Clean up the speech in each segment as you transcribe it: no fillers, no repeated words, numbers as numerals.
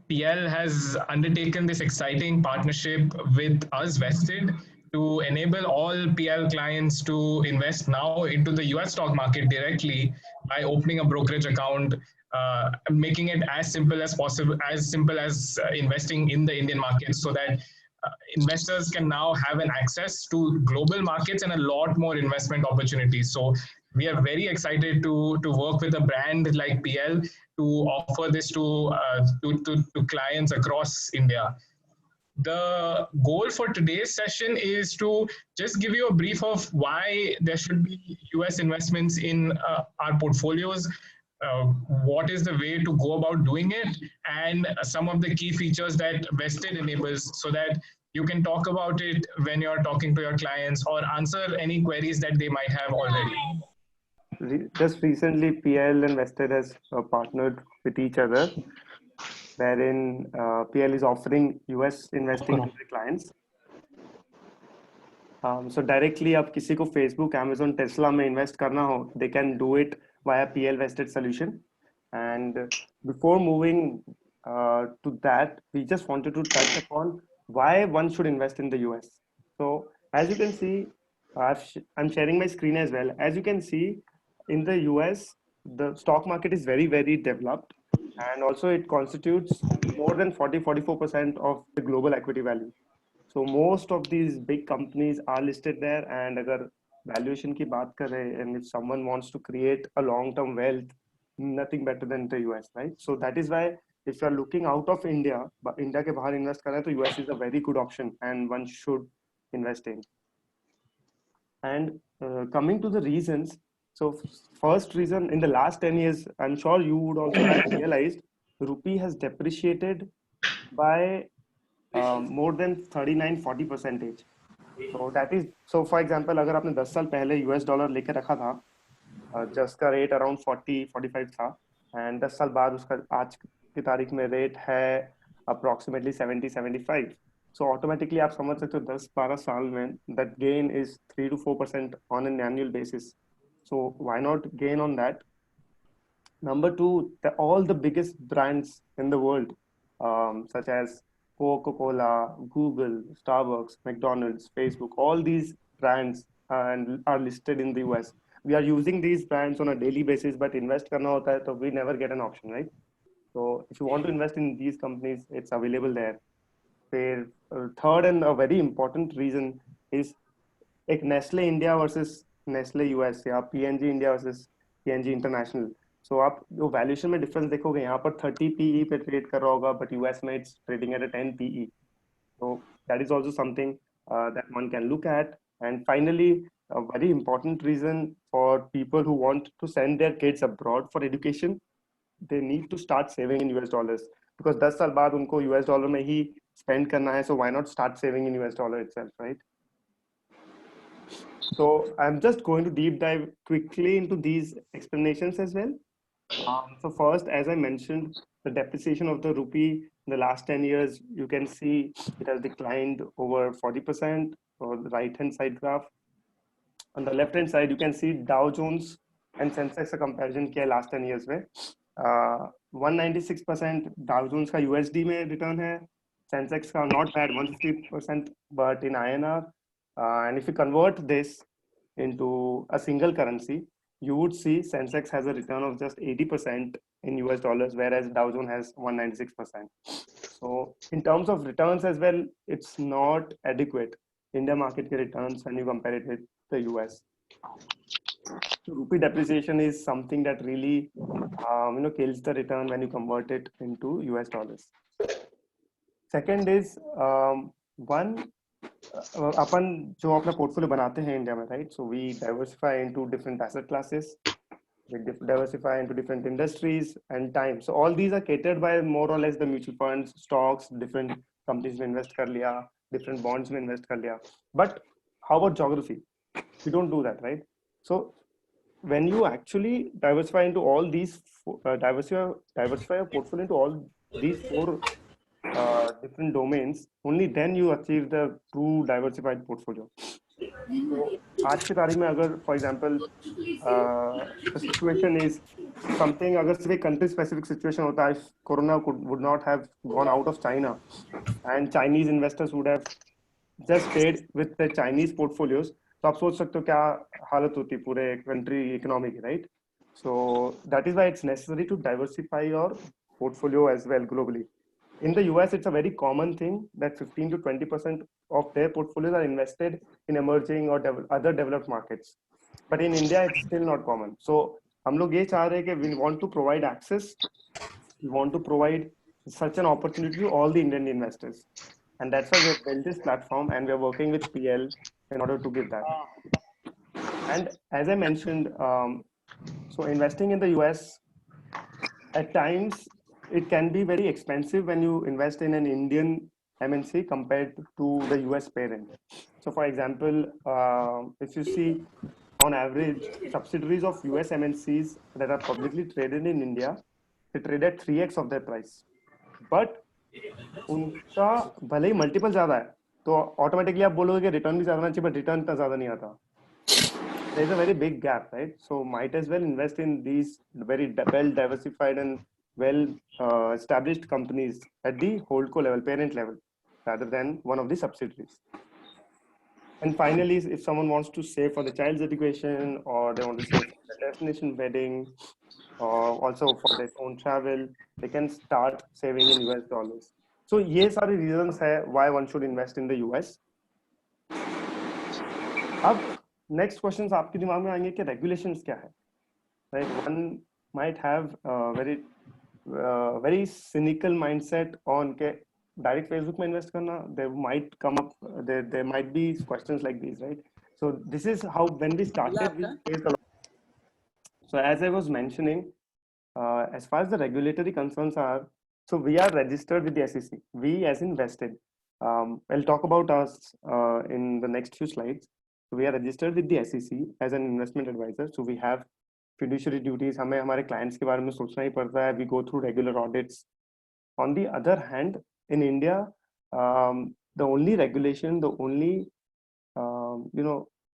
PL has undertaken this exciting partnership with us, Vested, to enable all PL clients to invest now into the US stock market directly by opening a brokerage account, making it as simple as possible, as simple as investing in the Indian market, so that investors can now have an access to global markets and a lot more investment opportunities. So we are very excited to work with a brand like PL to offer this to clients across India. The goal for today's session is to just give you a brief of why there should be US investments in our portfolios, what is the way to go about doing it, and some of the key features that Vested enables, so that you can talk about it when you're talking to your clients or answer any queries that they might have already. Just recently, PL and Vested has partnered with each other, wherein PL is offering US investing to their clients. So directly, आप किसी को Facebook, Amazon, Tesla में invest करना हो, they can do it via PL Vested solution. And before moving to that, we just wanted to touch upon why one should invest in the US. So as you can see, I'm sharing my screen as well. As you can see, in the US, the stock market is very, very developed, and also it constitutes more than 44% of the global equity value. So most of these big companies are listed there, and अगर valuation की बात करें, and if someone wants to create a long-term wealth, nothing better than the US, right? So that is why if you are looking out of India, but India के बाहर invest कर रहे हैं, तो US is a very good option and one should invest in. And coming to the reasons, so first reason, in the last 10 years, I'm sure you would also have realized, rupee has depreciated by more than 39-40%. So that is, so for example, अगर आपने 10 साल पहले US dollar लेके रखा था, जिसका rate around 40-45 था, and 10 साल बाद उसका आज की तारीख में रेट है approximately 70-75. So automatically आप समझ सकते हो 10-12 साल में that gain is 3-4% on an annual basis. So why not gain on that? Number two, all the biggest brands in the world, such as Coca-Cola, Google, Starbucks, McDonald's, Facebook, all these brands are listed in the US. We are using these brands on a daily basis, but invest करना होता है, so we never get an option, right? So if you want to invest in these companies, it's available there. Third and a very important reason is एक Nestle India versus Nestle US या P&G India versus P&G International. So आप जो valuation में difference देखोगे, यहाँ पर 30 PE पे trade कर रहा होगा, but US में it's trading at a 10 PE. So that is also something that one can look at. And finally, a very important reason for people who want to send their kids abroad for education, they need to start saving in US dollars, because 10 साल बाद उनको US dollar में ही spend करना है, so why not start saving in US dollar itself, right? So I'm just going to deep dive quickly into these explanations as well. So first, as I mentioned, the depreciation of the rupee in the last 10 years, you can see it has declined over 40% on the right-hand side graph. On the left-hand side, you can see Dow Jones and Sensex का comparison किया last 10 years में. 196% Dow Jones का USD में return है, Sensex का not bad 150%, but in INR. And if you convert this into a single currency, you would see Sensex has a return of just 80% in US dollars, whereas Dow Jones has 196%. So in terms of returns as well, it's not adequate. India market returns when you compare it with the US. So rupee depreciation is something that really kills the return when you convert it into US dollars. Second is अपन जो अपना portfolio बनाते हैं India में, right? So we diversify into different asset classes, we diversify into different industries and time. So all these are catered by more or less the mutual funds, stocks, different companies में invest कर लिया, different bonds में invest कर लिया. But how about geography? We don't do that, right? So when you actually diversify into all these, diversify your portfolio into all these four different domains, only then you achieve the true diversified portfolio. तो आज की तारीख में अगर for example the situation is something, अगर सिर्फ एक country specific situation होता है, corona would not have gone out of China and Chinese investors would have just stayed with the Chinese portfolios, तो आप सोच सकते हो क्या हालत होती पूरे कंट्री इकोनॉमी की, right? So that is why it's necessary to diversify your portfolio as well globally. In the US, it's a very common thing that 15 to 20% of their portfolios are invested in emerging or other developed markets. But in India, it's still not common. So हम लोग ये चाह रहे हैं कि we want to provide access, we want to provide such an opportunity to all the Indian investors. And that's why we have built this platform and we are working with PL in order to give that. And as I mentioned, so investing in the US, at times it can be very expensive when you invest in an Indian MNC compared to the US parent. So for example, if you see on average subsidiaries of US MNCs that are publicly traded in India, they trade at 3x of their price. But उनका भले ही multiple ज्यादा है तो automatically आप बोलोगे कि return भी ज्यादा आना चाहिए, बट रिटर्न इतना ज्यादा नहीं आता. There's a very big gap, right? So might as well invest in these very well diversified and well established companies at the holdco level, parent level, rather than one of the subsidiaries. And finally, if someone wants to save for the child's education, or they want to save for the destination wedding, or also for their own travel, they can start saving in US dollars. So ये सारे reasons है why one should invest in the US. अब next questions आपके दिमाग में आएंगे कि regulations क्या है, right? One might have very cynical mindset on के डायरेक्ट फेसबुक में इन्वेस्ट करना. There might come up, there might be questions like this, right? So this is how when we started we faced a lot. So as I was mentioning, as far as the regulatory concerns are, so we are registered with the SEC. We as invested, I'll talk about us in the next few slides. So we are registered with the SEC as an investment advisor. So we have fiduciary duties. हमें हमारे clients के बारे में सोचना ही पड़ता है. We go through regular audits. On the other hand, in India, the only regulation, the only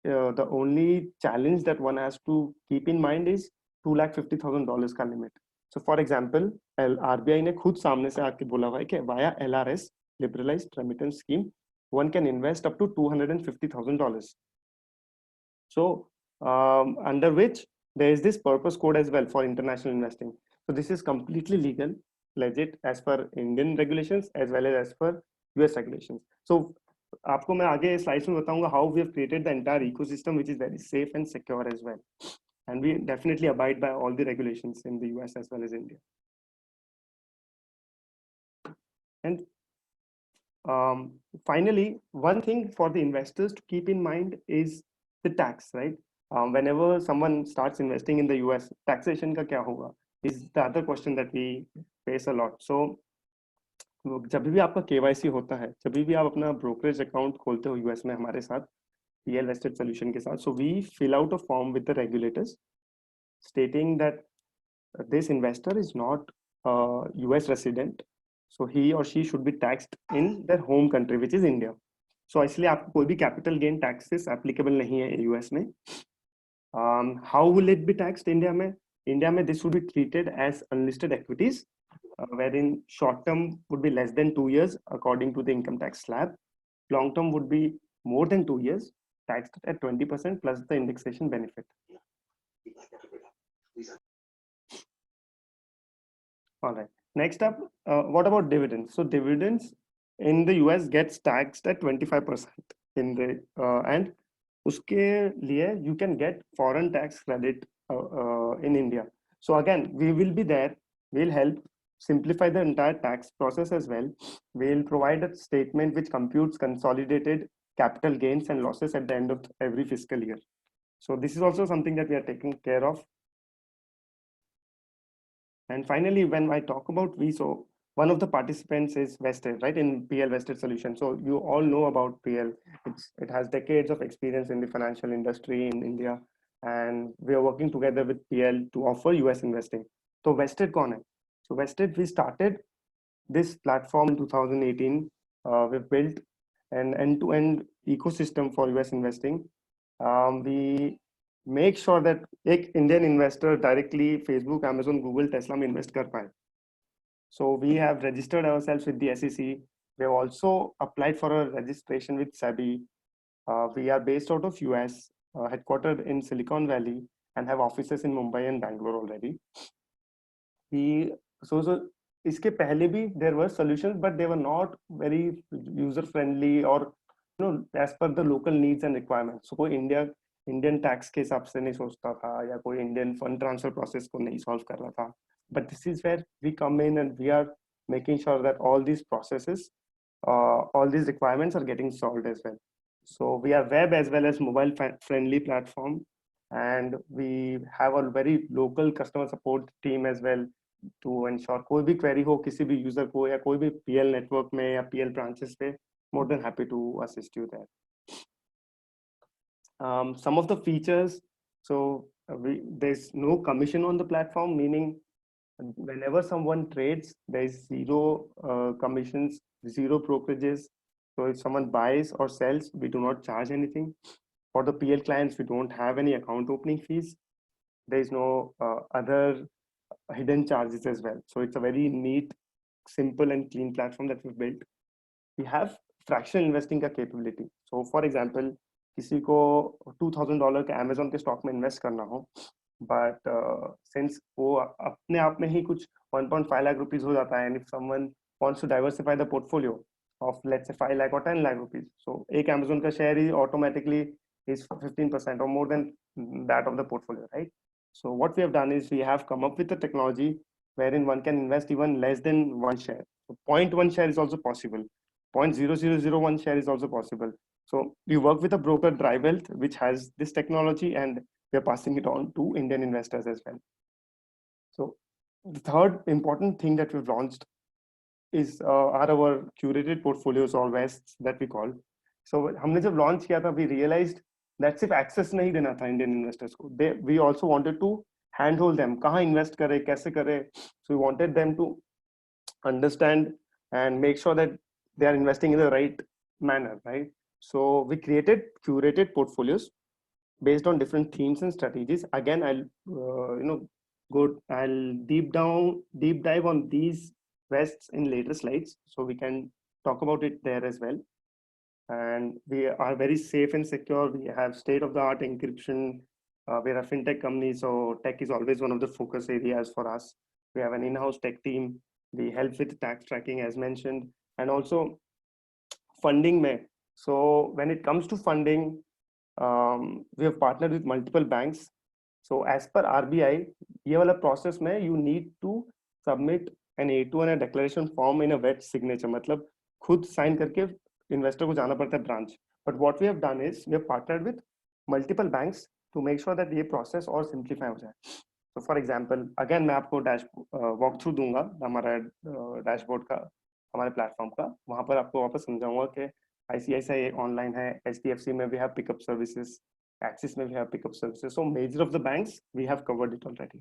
the only challenge that one has to keep in mind is $250,000 का limit. So for example, RBI ने खुद सामने से आके बोला हुआ है कि via LRS, liberalized remittance scheme, one can invest up to $250,000. So under which there is this purpose code as well for international investing. So this is completely legal, legit as per Indian regulations as well as per US regulations. So आपको मैं आगे slides में बताऊंगा how we have created the entire ecosystem which is very safe and secure as well. And we definitely abide by all the regulations in the US as well as India. And finally, one thing for the investors to keep in mind is the tax, right? Whenever someone starts investing in the US, taxation का क्या होगा is the other question that we face a lot. So जब भी आपका KYC होता है, जब भी आप अपना brokerage account खोलते हो US में हमारे साथ PL vested solution के साथ, so we fill out a form with the regulators stating that this investor is not a US resident, so he or she should be taxed in their home country, which is India. So इसलिए आपको कोई भी capital gain taxes applicable नहीं है US में. How will it be taxed India में? India में this would be treated as unlisted equities, wherein short term would be less than 2 years according to the income tax slab. Long term would be more than 2 years, taxed at 20% plus the indexation benefit. All right. Next up, what about dividends? So dividends in the US gets taxed at 25% in the and उसके लिए you can get foreign tax credit in India. So again, we will be there. We'll help simplify the entire tax process as well. We'll provide a statement which computes consolidated capital gains and losses at the end of every fiscal year. So this is also something that we are taking care of. And finally, when I talk about we, so one of the participants is vested, right, in PL vested solution. So you all know about PL. It has decades of experience in the financial industry in India, and we are working together with PL to offer US investing. So vested कौन है? So vested, we started this platform in 2018. We've built an end-to-end ecosystem for US investing. We make sure that एक Indian investor directly Facebook, Amazon, Google, Tesla में invest कर पाए. So we have registered ourselves with the SEC. We have also applied for a registration with SEBI. We are based out of US, headquartered in Silicon Valley, and have offices in Mumbai and Bangalore already. So इसके पहले भी there were solutions, but they were not very user friendly or as per the local needs and requirements. So कोई Indian tax के हिसाब से नहीं सोचता था या कोई Indian fund transfer process को नहीं solve कर रहा था. But this is where we come in and we are making sure that all these processes, all these requirements are getting solved as well. So we are web as well as mobile friendly platform, and we have a very local customer support team as well to ensure कोई भी query हो किसी भी user को या कोई भी PL network में या PL branches पे, more than happy to assist you there. Some of the features, so there's no commission on the platform, meaning whenever someone trades, there's zero commissions, zero brokerages. So if someone buys or sells, we do not charge anything. For the PL clients, we don't have any account opening fees. There is no other hidden charges as well. So it's a very neat, simple and clean platform that we've built. We have fractional investing का capability. So for example, किसी को $2,000 के Amazon के stock में invest करना हो, but since वो अपने आप में ही कुछ 1.5 lakh rupees हो जाता है, and if someone wants to diversify the portfolio of let's say 5 lakh or 10 lakh rupees, so एक Amazon का share he automatically is 15% or more than that of the portfolio, right? So what we have done is we have come up with a technology wherein one can invest even less than one share. So 0.1 share is also possible. 0.0001 share is also possible. So we work with a broker, Dry Wealth, which has this technology, and we are passing it on to Indian investors as well. So the third important thing that we've launched is are our curated portfolios or vests that we call. So हमने जब launch किया था, we realized that सिर्फ access नहीं देना था Indian investors को. We also wanted to handhold them. कहाँ invest करें, कैसे करें. So we wanted them to understand and make sure that they are investing in the right manner, right? So we created curated portfolios based on different themes and strategies. Again, I'll deep dive on these vests in later slides, so we can talk about it there as well. And we are very safe and secure. We have state-of-the-art encryption. We're a fintech company, so tech is always one of the focus areas for us. We have an in-house tech team. We help with tax tracking as mentioned, and also funding mein. So when it comes to funding, we have partnered with multiple banks. So as per RBI, ये वाला process में you need to submit an A2 and a declaration form in a wet signature. मतलब खुद sign करके investor को जाना पड़ता है branch. But what we have done is we have partnered with multiple banks to make sure that ये process और simplify हो जाए. So for example, again मैं आपको walk through दूंगा हमारा dashboard का, हमारे platform का. वहाँ पर आपको वापस समझाऊंगा कि ICICI online है, HDFC में we have pickup services, Axis में we have pickup services. So major of the banks we have covered it already.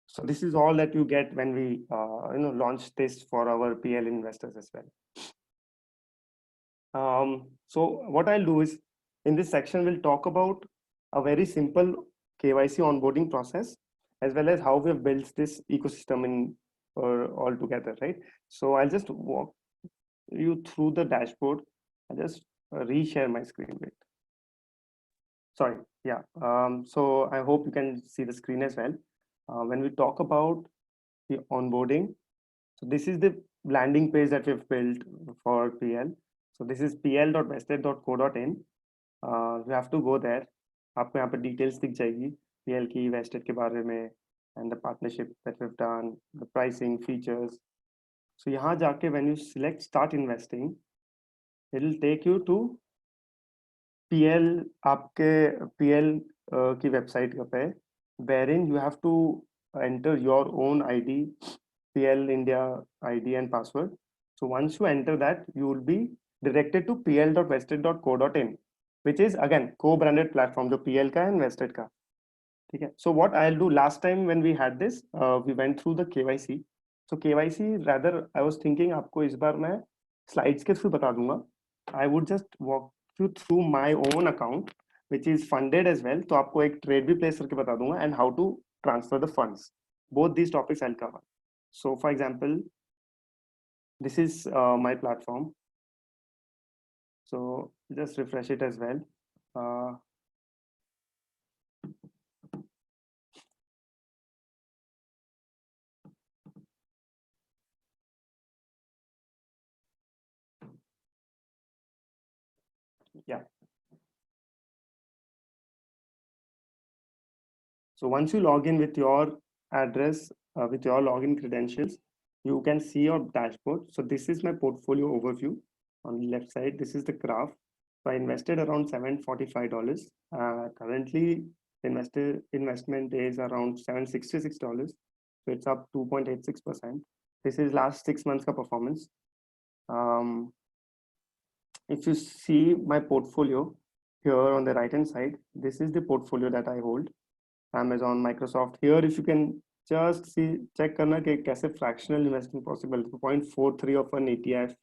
So this is all that you get when we launch this for our PL investors as well. So what I'll do is in this section we'll talk about a very simple KYC onboarding process as well as how we have built this ecosystem in all together, right? So I'll just walk you through the dashboard. I'll just reshare my screen with. Sorry, yeah. So I hope you can see the screen as well. When we talk about the onboarding, so this is the landing page that we've built for PL. So this is pl.vested.co.in. You have to go there. आपको यहाँ पर details दिख जाएगी PL की vested के बारे में and the partnership that we've done, the pricing, features. So यहाँ जाके when you select start investing, it will take you to PL आपके PL की website पे, wherein you have to enter your own ID, PL India ID and password. So once you enter that, you will be directed to pl.vested.co.in, which is again co-branded platform, जो PL का and Vested का. ठीक है. So what I'll do, last time when we had this, we went through the KYC. So KYC, rather I was thinking आपको इस बार मैं slides के through बता दूंगा. I would just walk you through my own account which is funded as well. तो आपको एक trade भी place करके बता दूंगा and how to transfer the funds. Both these topics I'll cover. So for example, this is my platform. So just refresh it as well. Yeah. So once you log in with your address, with your login credentials, you can see your dashboard. So this is my portfolio overview. On the left side, this is the graph. So I invested around $745. Currently, investment is around $766. So it's up 2.86%. This is last 6 months ka performance. If you see my portfolio here on the right hand side, this is the portfolio that I hold. Amazon, Microsoft. Here, if you can just see, check करना कि कैसे fractional investing possible. 0.43 of an ETF,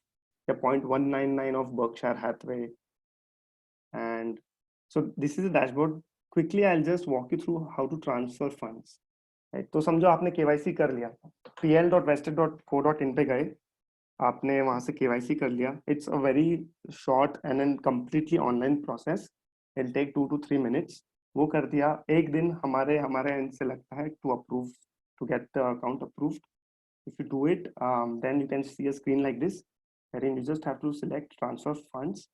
या 0.199 of Berkshire Hathaway. And so this is the dashboard. Quickly, I'll just walk you through how to transfer funds. Right? तो समझो आपने KYC कर लिया, pl.vested.co.in पे गए, आपने वहां से KYC कर लिया. It's a very short and then completely online process. It'll take 2 to 3 minutes. वो कर दिया. एक दिन हमारे end से लगता है to get the account approved. If you do it, then you can see a screen like this, wherein you just have to select transfer funds.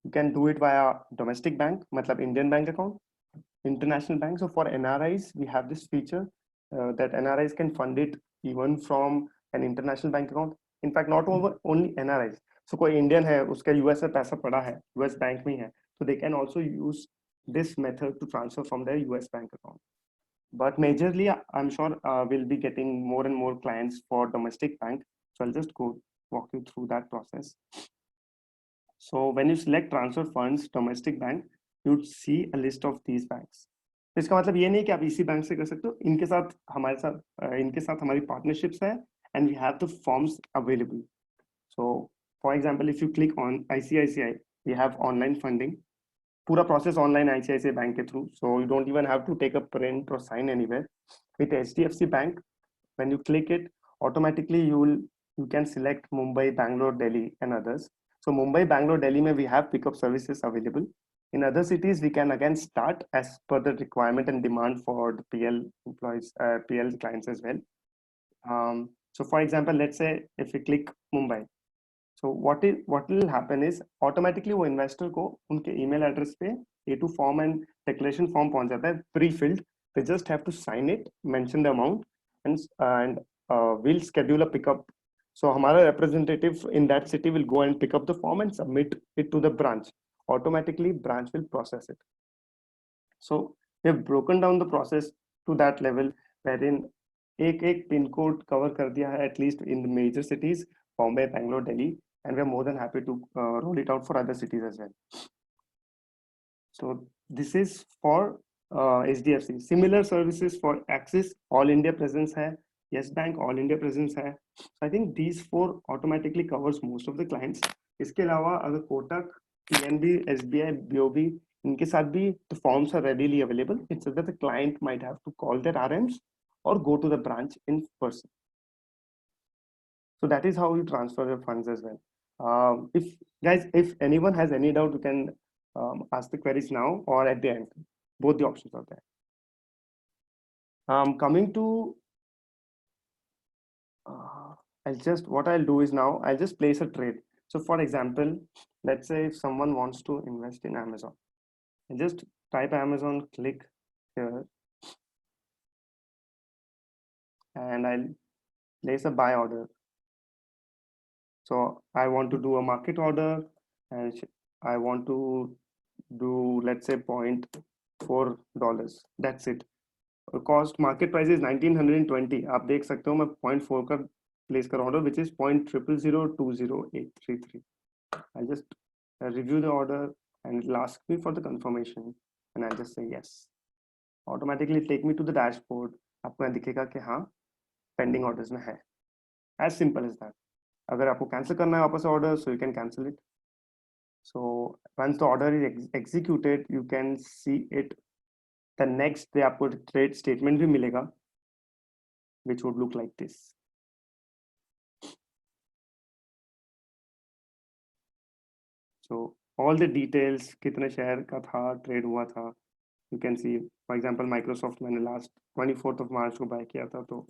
You can do it via domestic bank, matlab Indian bank account, international bank. So for NRIs, we have this feature that NRIs can fund it even from an international bank account. In fact, not only NRIs. So कोई Indian है, उसका US में पैसा पड़ा है, US bank में है, so they can also use this method to transfer from their US bank account. But majorly, I'm sure we'll be getting more and more clients for domestic bank. So I'll just walk you through that process. So when you select transfer funds, domestic bank, you'd see a list of these banks. इसका मतलब ये नहीं कि आप इसी bank से कर सकते हो. इनके साथ हमारी partnerships है, and we have the forms available. So for example, if you click on ICICI, we have online funding. पूरा process online ICICI bank के through, so you don't even have to take a print or sign anywhere. With HDFC Bank, when you click it, automatically you can select Mumbai, Bangalore, Delhi, and others. So Mumbai, Bangalore, Delhi, mein we have pickup services available. In other cities, we can again start as per the requirement and demand for the PL employees, PL clients as well. So for example, let's say if we click Mumbai, so what will happen is automatically वो investor को उनके email address पे A2 form and declaration form पहुंच जाता है pre-filled. They just have to sign it, mention the amount, and we'll schedule a pickup. So हमारा representative in that city will go and pick up the form and submit it to the branch. Automatically, branch will process it. So we have broken down the process to that level, wherein एक pin code cover कर दिया है at least in the major cities, Bombay, Bangalore, Delhi, and we are more than happy to roll it out for other cities as well. So this is for HDFC. Similar services for Axis, all India presence hai. Yes Bank, all India presence hai. So I think these 4 automatically covers most of the clients. इसके अलावा अगर Kotak, PNB, SBI, BOB, इनके साथ भी the forms are readily available. It's that the client might have to call their RMs or go to the branch in person. So that is how you transfer your funds as well. If anyone has any doubt, you can ask the queries now or at the end. Both the options are there. Coming to, what I'll do is now, I'll just place a trade. So for example, let's say if someone wants to invest in Amazon, I just type Amazon, click here, and I'll place a buy order. So I want to do a market order, and I want to do, let's say, $0.4. That's it. Cost market price is 1920. आप देख सकते हो मैं 0.4 का place कर order, which is 0.000200833. I'll just review the order and it'll ask me for the confirmation, and I'll just say yes. Automatically take me to the dashboard. आपको यहाँ दिखेगा कि हाँ pending orders में है. As simple as that. अगर आपको cancel करना है वापस order, so you can cancel it. So once the order is executed, you can see it the next day. आपको trade statement भी मिलेगा, which would look like this. So all the details, कितने share का था, trade हुआ था, you can see. For example, Microsoft मैंने last 24th of March को buy किया था, तो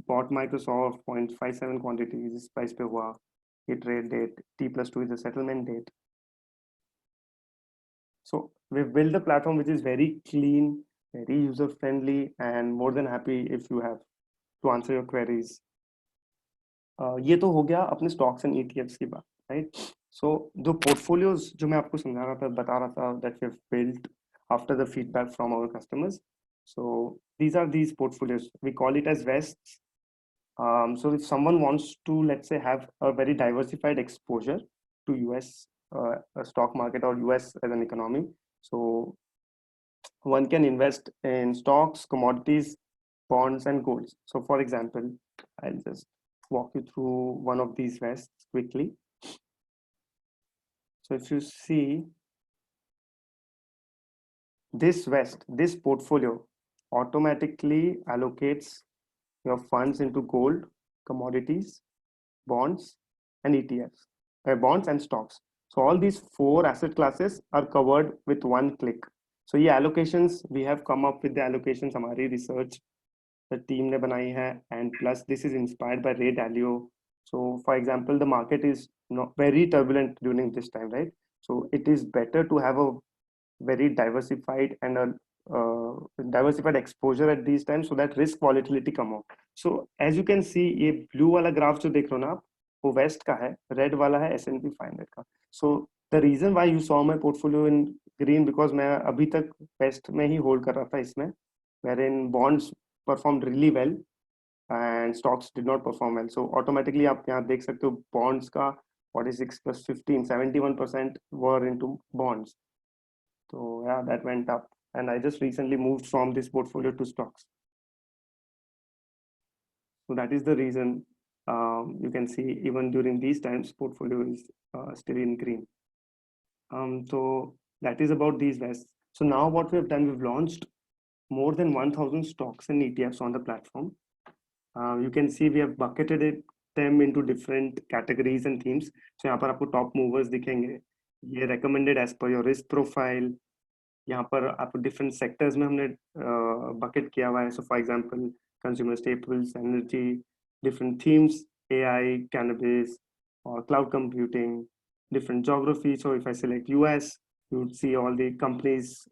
bought Microsoft 0.57 quantities, इस price पे हुआ. ये trade date, T+2 is the settlement date. So we've built a platform which is very clean, very user friendly, and more than happy if you have to answer your queries. ये तो हो गया अपने stocks and ETFs की बात, right? So the portfolios जो मैं आपको समझा रहा था, बता रहा था, that we've built after the feedback from our customers. So these are these portfolios. We call it as vests. So if someone wants to, let's say, have a very diversified exposure to US stock market or US as an economy, so one can invest in stocks, commodities, bonds, and golds. So for example, I'll just walk you through one of these vests quickly. So if you see this vest, this portfolio automatically allocates your funds into gold, commodities, bonds, and ETFs, bonds and stocks. So all these 4 asset classes are covered with one click. So ये allocations, we have come up with the allocations, हमारी research the team ने बनाई है, and plus this is inspired by Ray Dalio. So for example, the market is not very turbulent during this time, right? So it is better to have a very diversified and a diversified exposure at these times, so that risk volatility कम हो. So as you can see, ये blue वाला graph जो देख रहे हो ना आप, वो West का है, red वाला है S&P 500 का. So the reason why you saw my portfolio in green, because मैं अभी तक West में ही hold कर रहा था इसमें, wherein bonds performed really well and stocks did not perform well. So automatically आप यहाँ देख सकते हो bonds का 46 plus 15, 71% were into bonds. So yeah, that went up, and I just recently moved from this portfolio to stocks. So that is the reason you can see even during these times portfolio is still in green. So that is about these vests. So now what we have done, we've launched more than 1,000 stocks and ETFs on the platform. You can see we have bucketed them into different categories and themes. So यहाँ पर आपको top movers दिखेंगे, ये recommended as per your risk profile. यहाँ पर आपको different sectors में हमने bucket किया हुआ है. So for example, consumer staples, energy, different themes, AI, cannabis, or cloud computing, different geography. So if I select US, you would see all the companies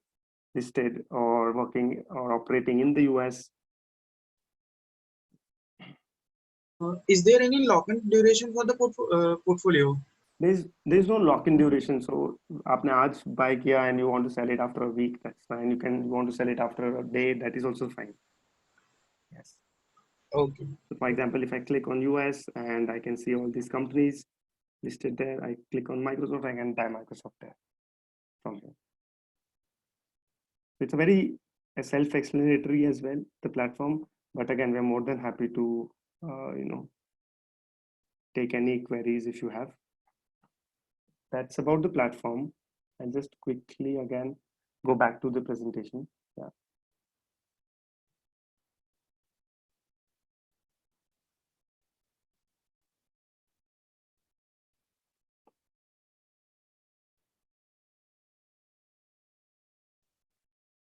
listed or working or operating in the US. Is there any lock-in duration for the portfolio? There's no lock-in duration. So आपने आज buy किया and you want to sell it after a week, that's fine. You want to sell it after a day, that is also fine. Yes. Okay. So for example, if I click on US and I can see all these companies listed there, I click on Microsoft, I can buy Microsoft there from here. It's a very self-explanatory as well, the platform. But again, we're more than happy to take any queries if you have. That's about the platform. I'll just quickly again go back to the presentation. Yeah.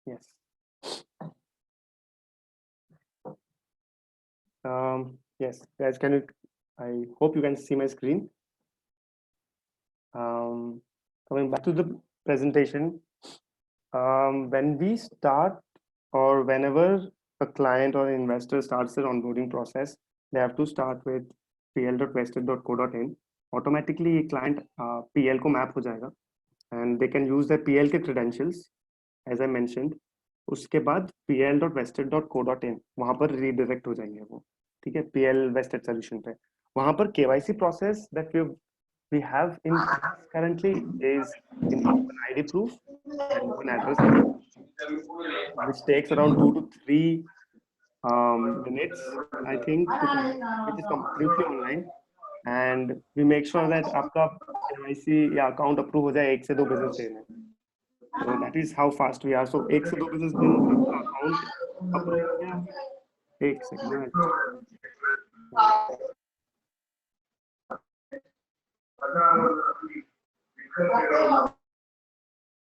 Yes. Yes, guys, I hope you can see my screen. Coming back to the presentation, when we start or whenever a client or investor starts their onboarding process, they have to start with pl.vested.co.in. Automatically, a client PL को map हो जाएगा, and they can use their PL के credentials, as I mentioned. उसके बाद pl.vested.co.in वहाँ पर redirect हो जाएंगे वो, ठीक है, PL Vested Solution पे. वहाँ पर KYC process that we have in currently is in open ID proof and open address proof, which takes around 2 to 3 minutes, I think, which is completely online. and we make sure that आपका KYC या account approve हो जाए 1 से 2 business day में. So that is how fast we are. So 1 से 2 business दिन में आपका account approve हो गया. एक second.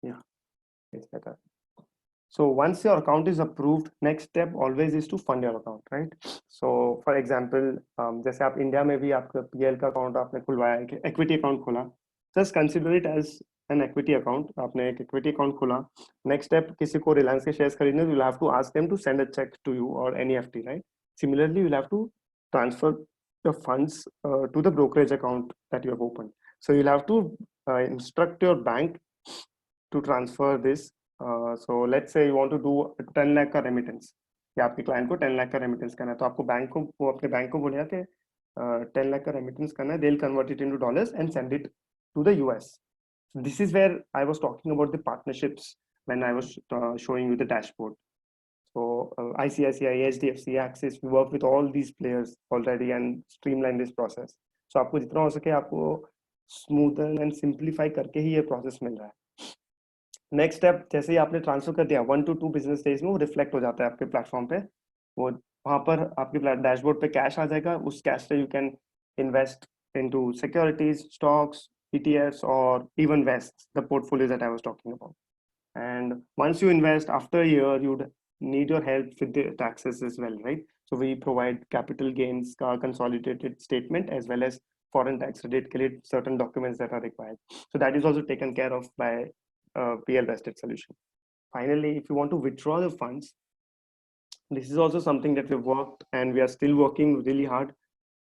Yeah, it's better. So once your account is approved, next step always is to fund your account, right? So for example, जैसे आप India में भी आपका PL का अकाउंट आपने खुलवाया है, equity account खोला, just consider it as an equity account. आपने एक equity account खोला. Next step, किसी को Reliance के shares खरीदने, you'll have to ask them to send a check to you or NEFT, right? Similarly, you'll have to transfer your funds to the brokerage account that you have opened. So you'll have to instruct your bank to transfer this. So let's say you want to do 10 lakh का remittance, या आपके client को 10 lakh का remittance करना है, तो आपको bank को वो अपने बैंक को बोलेगा कि 10 lakh का remittance करना है, they'll convert it into dollars and send it to the US. This is where I was talking about the partnerships when I was showing you the dashboard. So ICICI, HDFC, Axis, we work with all these players already and streamline this process. So आपको जितना हो सके आपको smoothen and simplify करके ही ये process मिल रहा है. Next step, जैसे ही आपने ट्रांसफर कर दिया 1 to 2 बिजनेस डेज में वो रिफ्लेक्ट हो जाता है आपके प्लेटफॉर्म पे. वो वहां पर आपके डैशबोर्ड पे कैश आ जाएगा. उस कैश से you can invest into securities, stocks, ETFs, or even vests, the portfolios that I was talking about. And once you invest, after a year, you'd need your help with the taxes as well, right? So we provide capital gains consolidated statement as well as foreign tax credit certain documents that are required. So that is also taken care of by PL vested solution. Finally, if you want to withdraw the funds, this is also something that we've worked and we are still working really hard.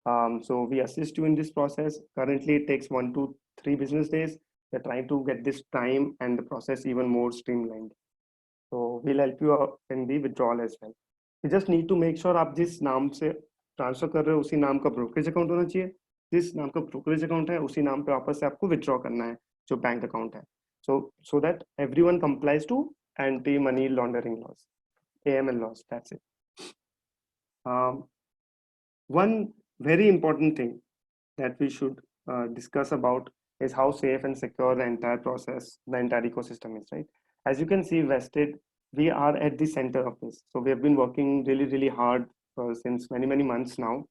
So we assist you in this process. Currently, it takes 1 to 3 business days. We're trying to get this time and the process even more streamlined. So we'll help you out in the withdrawal as well. You just need to make sure आप जिस नाम से transfer कर रहे हो उसी नाम का ब्रोकरेज अकाउंट होना चाहिए. जिस नाम का ब्रोकरेज अकाउंट है उसी नाम पे वापस से आपको विथड्रॉ करना है जो बैंक अकाउंट है. So that everyone complies to anti-money laundering laws, AML laws. That's it. One very important thing that we should discuss about is how safe and secure the entire process, the entire ecosystem is, right? As you can see, Vested, we are at the center of this. So we have been working really, really hard since many, many months now.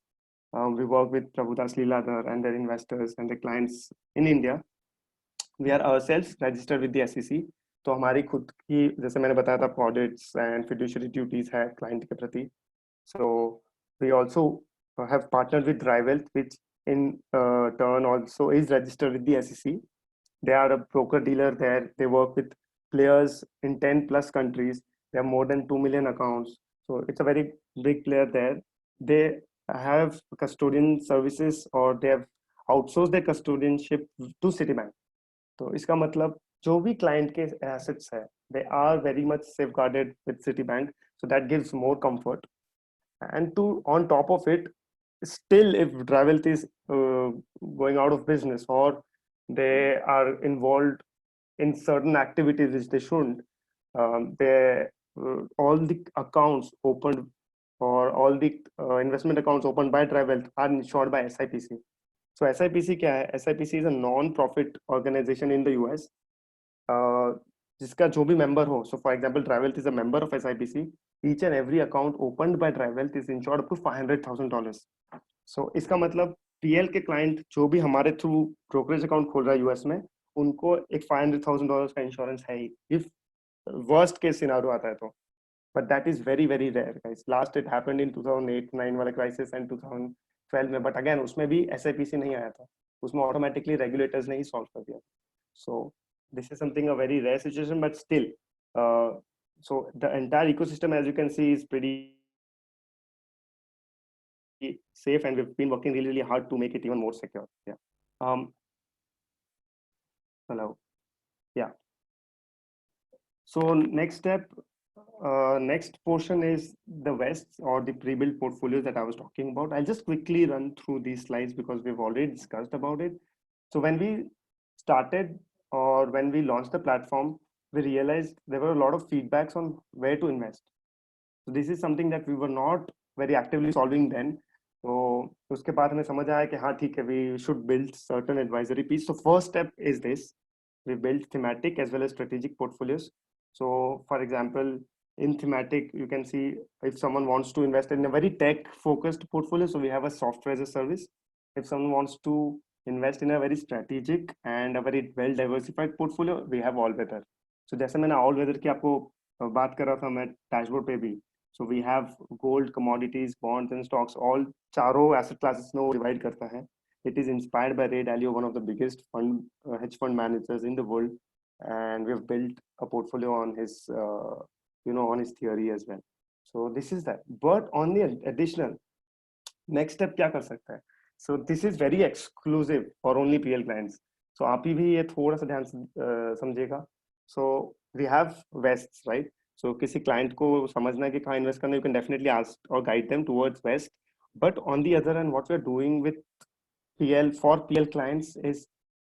We work with Prabhudas Lilladher and their investors and the clients in India. We are ourselves registered with the SEC. तो हमारी खुद की, जैसे मैंने बताया था, audits and fiduciary duties है client के प्रति. So we also have partnered with Drivewealth, which in turn also is registered with the SEC. They are a broker dealer there. They work with players in 10 plus countries. They have more than 2 million accounts. So it's a very big player there. They have custodian services, or they have outsourced their custodianship to Citibank. तो इसका मतलब जो भी client के assets है, they are very much safeguarded with Citibank. So that gives more comfort. And on top of it, still if Drivewealth is going out of business or they are involved in certain activities which they shouldn't, all the accounts opened or all the investment accounts opened by Drivewealth are insured by SIPC. So SIPC क्या है? SIPC is a non-profit organization in the US. जिसका जो भी member हो, so for example, Drivewealth is a member of SIPC. Each and every account opened by Drivewealth is insured up to $500,000. So इसका मतलब PL के client जो भी हमारे through brokerage account खोल रहा है US में, उनको एक $500,000 का insurance है ही, if worst case scenario आता है तो. But that is very, very rare, guys. Last it happened in 2008-9 वाला crisis and 2012 में, but again उसमें भी SIPC नहीं आया था, उसमें automatically regulators ने ही solve कर दिया. So this is something a very rare situation, but still, so the entire ecosystem, as you can see, is pretty safe, and we've been working really, really hard to make it even more secure. Yeah. Hello. Yeah. So next step, next portion is the vests or the pre-built portfolios that I was talking about. I'll just quickly run through these slides because we've already discussed about it. So when we started or when we launched the platform, we realized there were a lot of feedbacks on where to invest. So this is something that we were not very actively solving then. तो उसके बाद हमें समझ आया कि हाँ ठीक है, we should build certain advisory piece. So first step is this: we build thematic as well as strategic portfolios. So for example, in thematic, you can see if someone wants to invest in a very tech focused portfolio, so we have a software as a service. If someone wants to invest in a very strategic and a very well diversified portfolio, we have all weather. So जैसे मैंने all weather की आपको बात कर रहा था मैं dashboard पे भी, so we have gold, commodities, bonds and stocks, all चारों asset classes में divide करता है. It is inspired by Ray Dalio, one of the biggest hedge fund managers in the world, and we've built a portfolio on his on his theory as well. So this is that. But on the additional next step क्या कर सकता है? So this is very exclusive for only PL clients. So आप ही भी ये थोड़ा सा ध्यान समझेगा. So we have vests, right? So किसी client को समझना है कि कहाँ invest करना है, you can definitely ask or guide them towards vest. But on the other hand, what we are doing with PL for PL clients is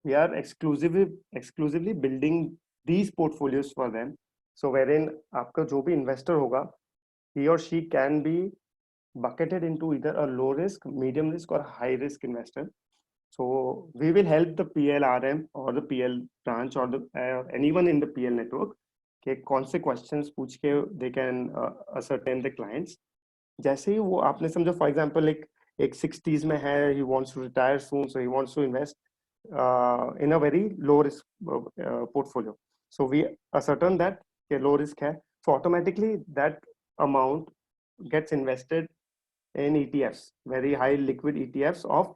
we are exclusively building these portfolios for them. So wherein आपका जो भी investor होगा, he or she can be bucketed into either a low risk, medium risk or high risk investor. So we will help the PLRM or the PL branch or the anyone in the PL network के कौन से questions पूछ के they can ascertain the clients. जैसे ही वो आपने समझो for example एक 60s में है, he wants to retire soon, so he wants to invest in a very low risk portfolio. So we ascertain that के low risk है, so automatically that amount gets invested in ETFs, very high liquid ETFs of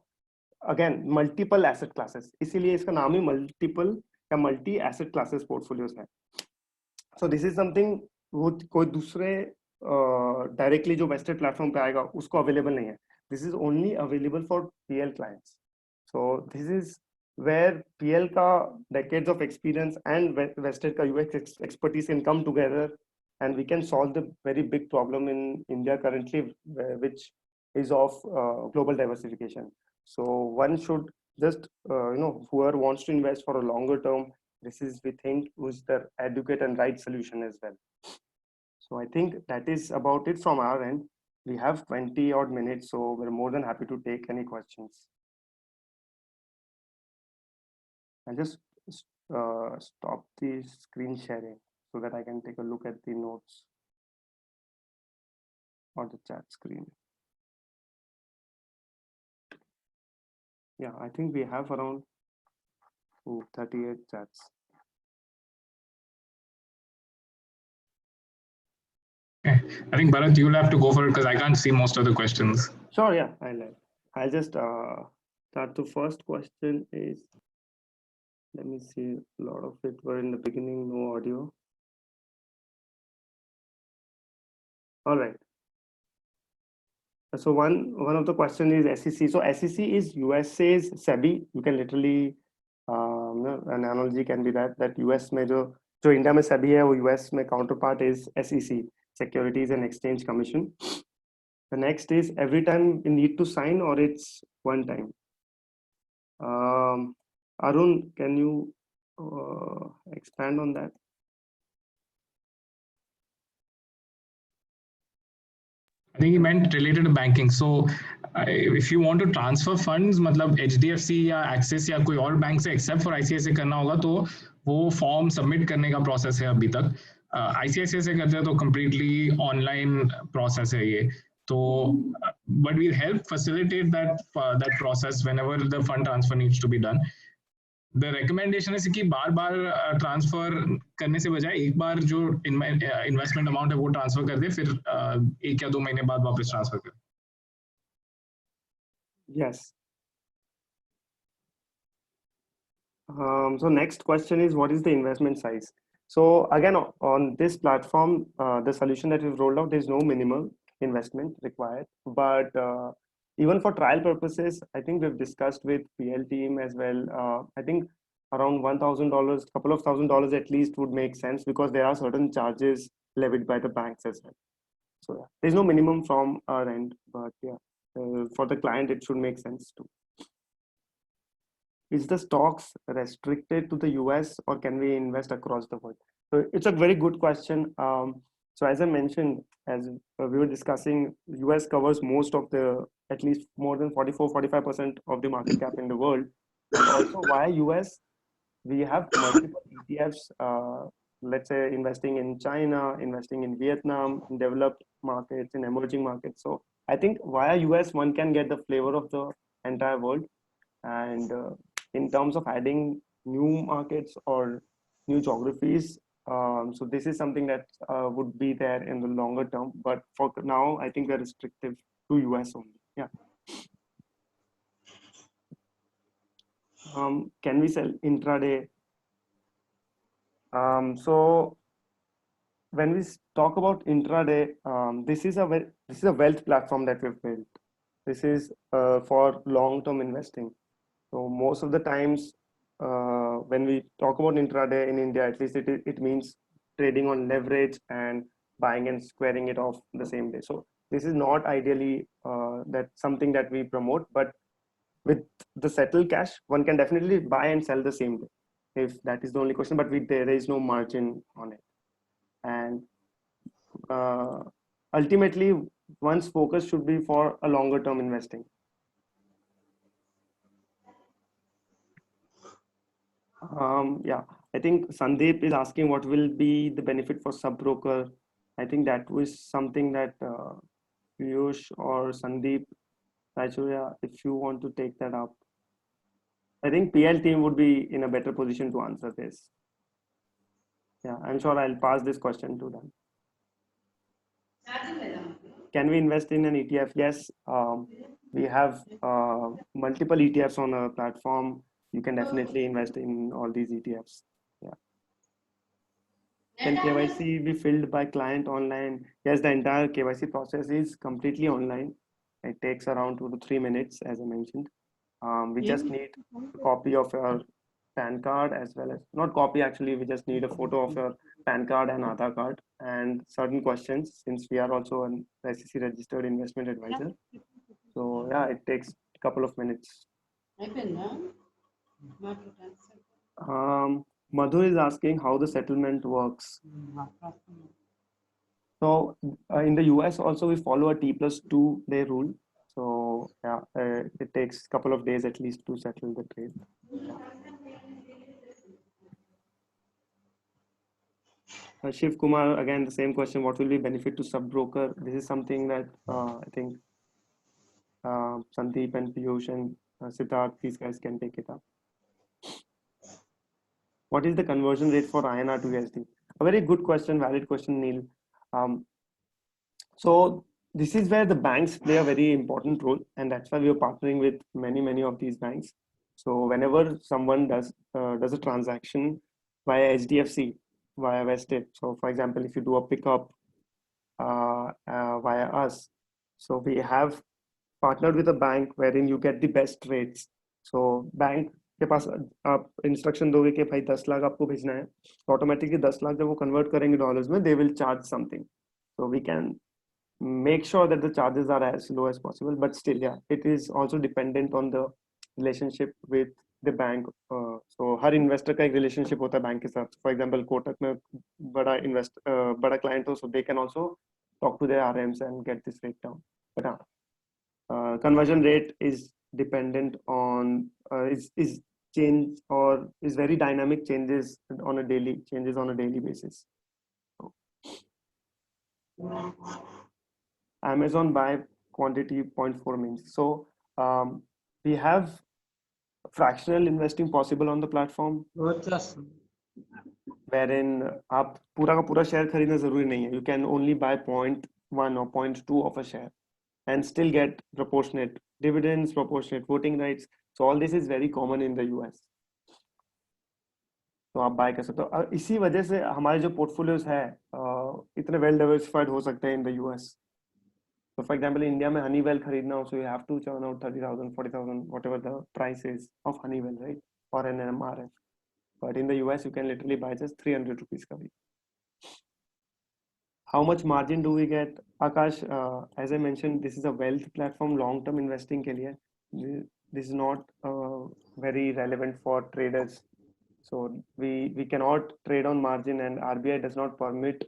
again multiple asset classes. इसीलिए इसका नाम ही multiple या multi asset classes portfolios है. So this is something वो कोई दूसरे directly जो vested platform पे आएगा उसको available नहीं है. This is only available for PL clients. So this is where PL का decades of experience and vested का UX expertise can come together, and we can solve the very big problem in India currently, which is of global diversification. So one should just whoever wants to invest for a longer term, this is we think was the adequate and right solution as well. So I think that is about it from our end. We have 20 odd minutes, so we're more than happy to take any questions. I'll just stop the screen sharing so that I can take a look at the notes or the chat screen. Yeah, I think we have around 38 chats. Okay. I think Bharat, you'll have to go for it because I can't see most of the questions. Sure, yeah, I'll just start. The first question is, let me see, a lot of it were in the beginning, no audio. All right. So one of the question is SEC. So SEC is USA's SEBI. You can literally an analogy can be that US में जो India में SEBI है वो US में counterpart is SEC, Securities and Exchange Commission. The next is every time you need to sign or it's one time. Arun, can you expand on that? I think he meant related to banking. So if you want to transfer funds, मतलब HDFC या Axis या कोई और bank से except for ICICI करना होगा तो वो फॉर्म सबमिट करने का प्रोसेस है अभी तक. ICICI से करते हैं तो completely online process है ये. तो but we'll help facilitate that process whenever the fund transfer needs to be done. The recommendation is कि बार-बार ट्रांसफर करने से बजाय एक बार जो इन्वेस्टमेंट अमाउंट है वो ट्रांसफर कर दे, फिर 1 या 2 महीने बाद वापस ट्रांसफर कर. Yes. So next question is, what is the investment size? So again, on this platform, the solution that we've rolled out, there's no minimum investment required, but even for trial purposes, I think we've discussed with PL team as well. I think around $1,000, couple of $1,000 at least would make sense because there are certain charges levied by the banks as well. So yeah, there's no minimum from our end, but yeah, for the client, it should make sense too. Is the stocks restricted to the US or can we invest across the world? So it's a very good question. So as I mentioned, as we were discussing, US covers most of the at least more than 44-45% of the market cap in the world. And also why US? We have multiple ETFs, let's say investing in China, investing in Vietnam, in developed markets, in emerging markets. So I think via US, one can get the flavor of the entire world. And in terms of adding new markets or new geographies, so this is something that would be there in the longer term. But for now, I think we're restrictive to US only. Yeah. Can we sell intraday? So when we talk about intraday, this is a wealth platform that we've built. This is for long-term investing. So most of the times, when we talk about intraday in India, at least it means trading on leverage and buying and squaring it off the same day. So this is not ideally that's something that we promote, but with the settled cash, one can definitely buy and sell the same day, if that is the only question. But there is no margin on it, and ultimately, one's focus should be for a longer term investing. Yeah, I think Sandeep is asking what will be the benefit for sub broker. I think that was something that Piyush or Sandeep, Raichurya, if you want to take that up. I think PL team would be in a better position to answer this. Yeah, I'm sure I'll pass this question to them. Can we invest in an ETF? Yes, we have multiple ETFs on a platform. You can definitely invest in all these ETFs. Yeah. Can KYC be filled by client online? Yes, the entire KYC process is completely online. It takes around 2 to 3 minutes, as I mentioned. We just need a copy of your PAN card, as well as not copy actually. We just need a photo of your PAN card and Aadhaar card and certain questions, since we are also an SEC registered investment advisor. So yeah, it takes a couple of minutes. Madhu is asking how the settlement works. So in the US also we follow a T+2 day rule. So yeah, it takes a couple of days at least to settle the trade. Shiv Kumar, again, the same question, what will be benefit to sub broker? This is something that I think Sandeep and Piyush and Siddharth, these guys can take it up. What is the conversion rate for INR to USD? A very good question, valid question, Neil. So this is where the banks play a very important role, and that's why we are partnering with many of these banks. So whenever someone does a transaction via HDFC, via Vested, so for example, if you do a pickup via us, so we have partnered with a bank wherein you get the best rates. So bank के पास आप instruction दोगे कि भाई 10 लाख आपको भेजना है, तो automatically 10 lakh जब वो कन्वर्ट करेंगे डॉलर्स में, they will charge something. So we can make sure that the charges are as low as possible, but still, yeah, it is also dependent on the relationship with the bank. So her investor का एक relationship होता है bank के साथ. For example, Kotak में बड़ा client हो, so they can also talk to their RMs and get this rate down. But conversion rate is dependent on is change or is very dynamic, changes on a daily basis. So, Amazon buy quantity 0.4 means. So we have fractional investing possible on the platform, wherein आप पूरा का पूरा share खरीदना जरूरी नहीं है. You can only buy 0.1 or 0.2 of a share and still get proportionate dividends, proportionate voting rights. So all this is very common in the US. तो आप बाय कर सकते हो. इसी वजह से हमारे जो पोर्टफोलियोज है इतने वेल डाइवर्सिफाइड हो सकते हैं in the US. So for example, in India में Honeywell खरीदना हो, so you have to churn out 30,000, 40,000, whatever the price is of Honeywell, right? Or an MRF. But in the US, you can literally buy just 300 rupees ka bhi. How much margin do we get? Akash, as I mentioned, this is a wealth platform, long-term investing ke liye. This is not very relevant for traders. So we cannot trade on margin, and RBI does not permit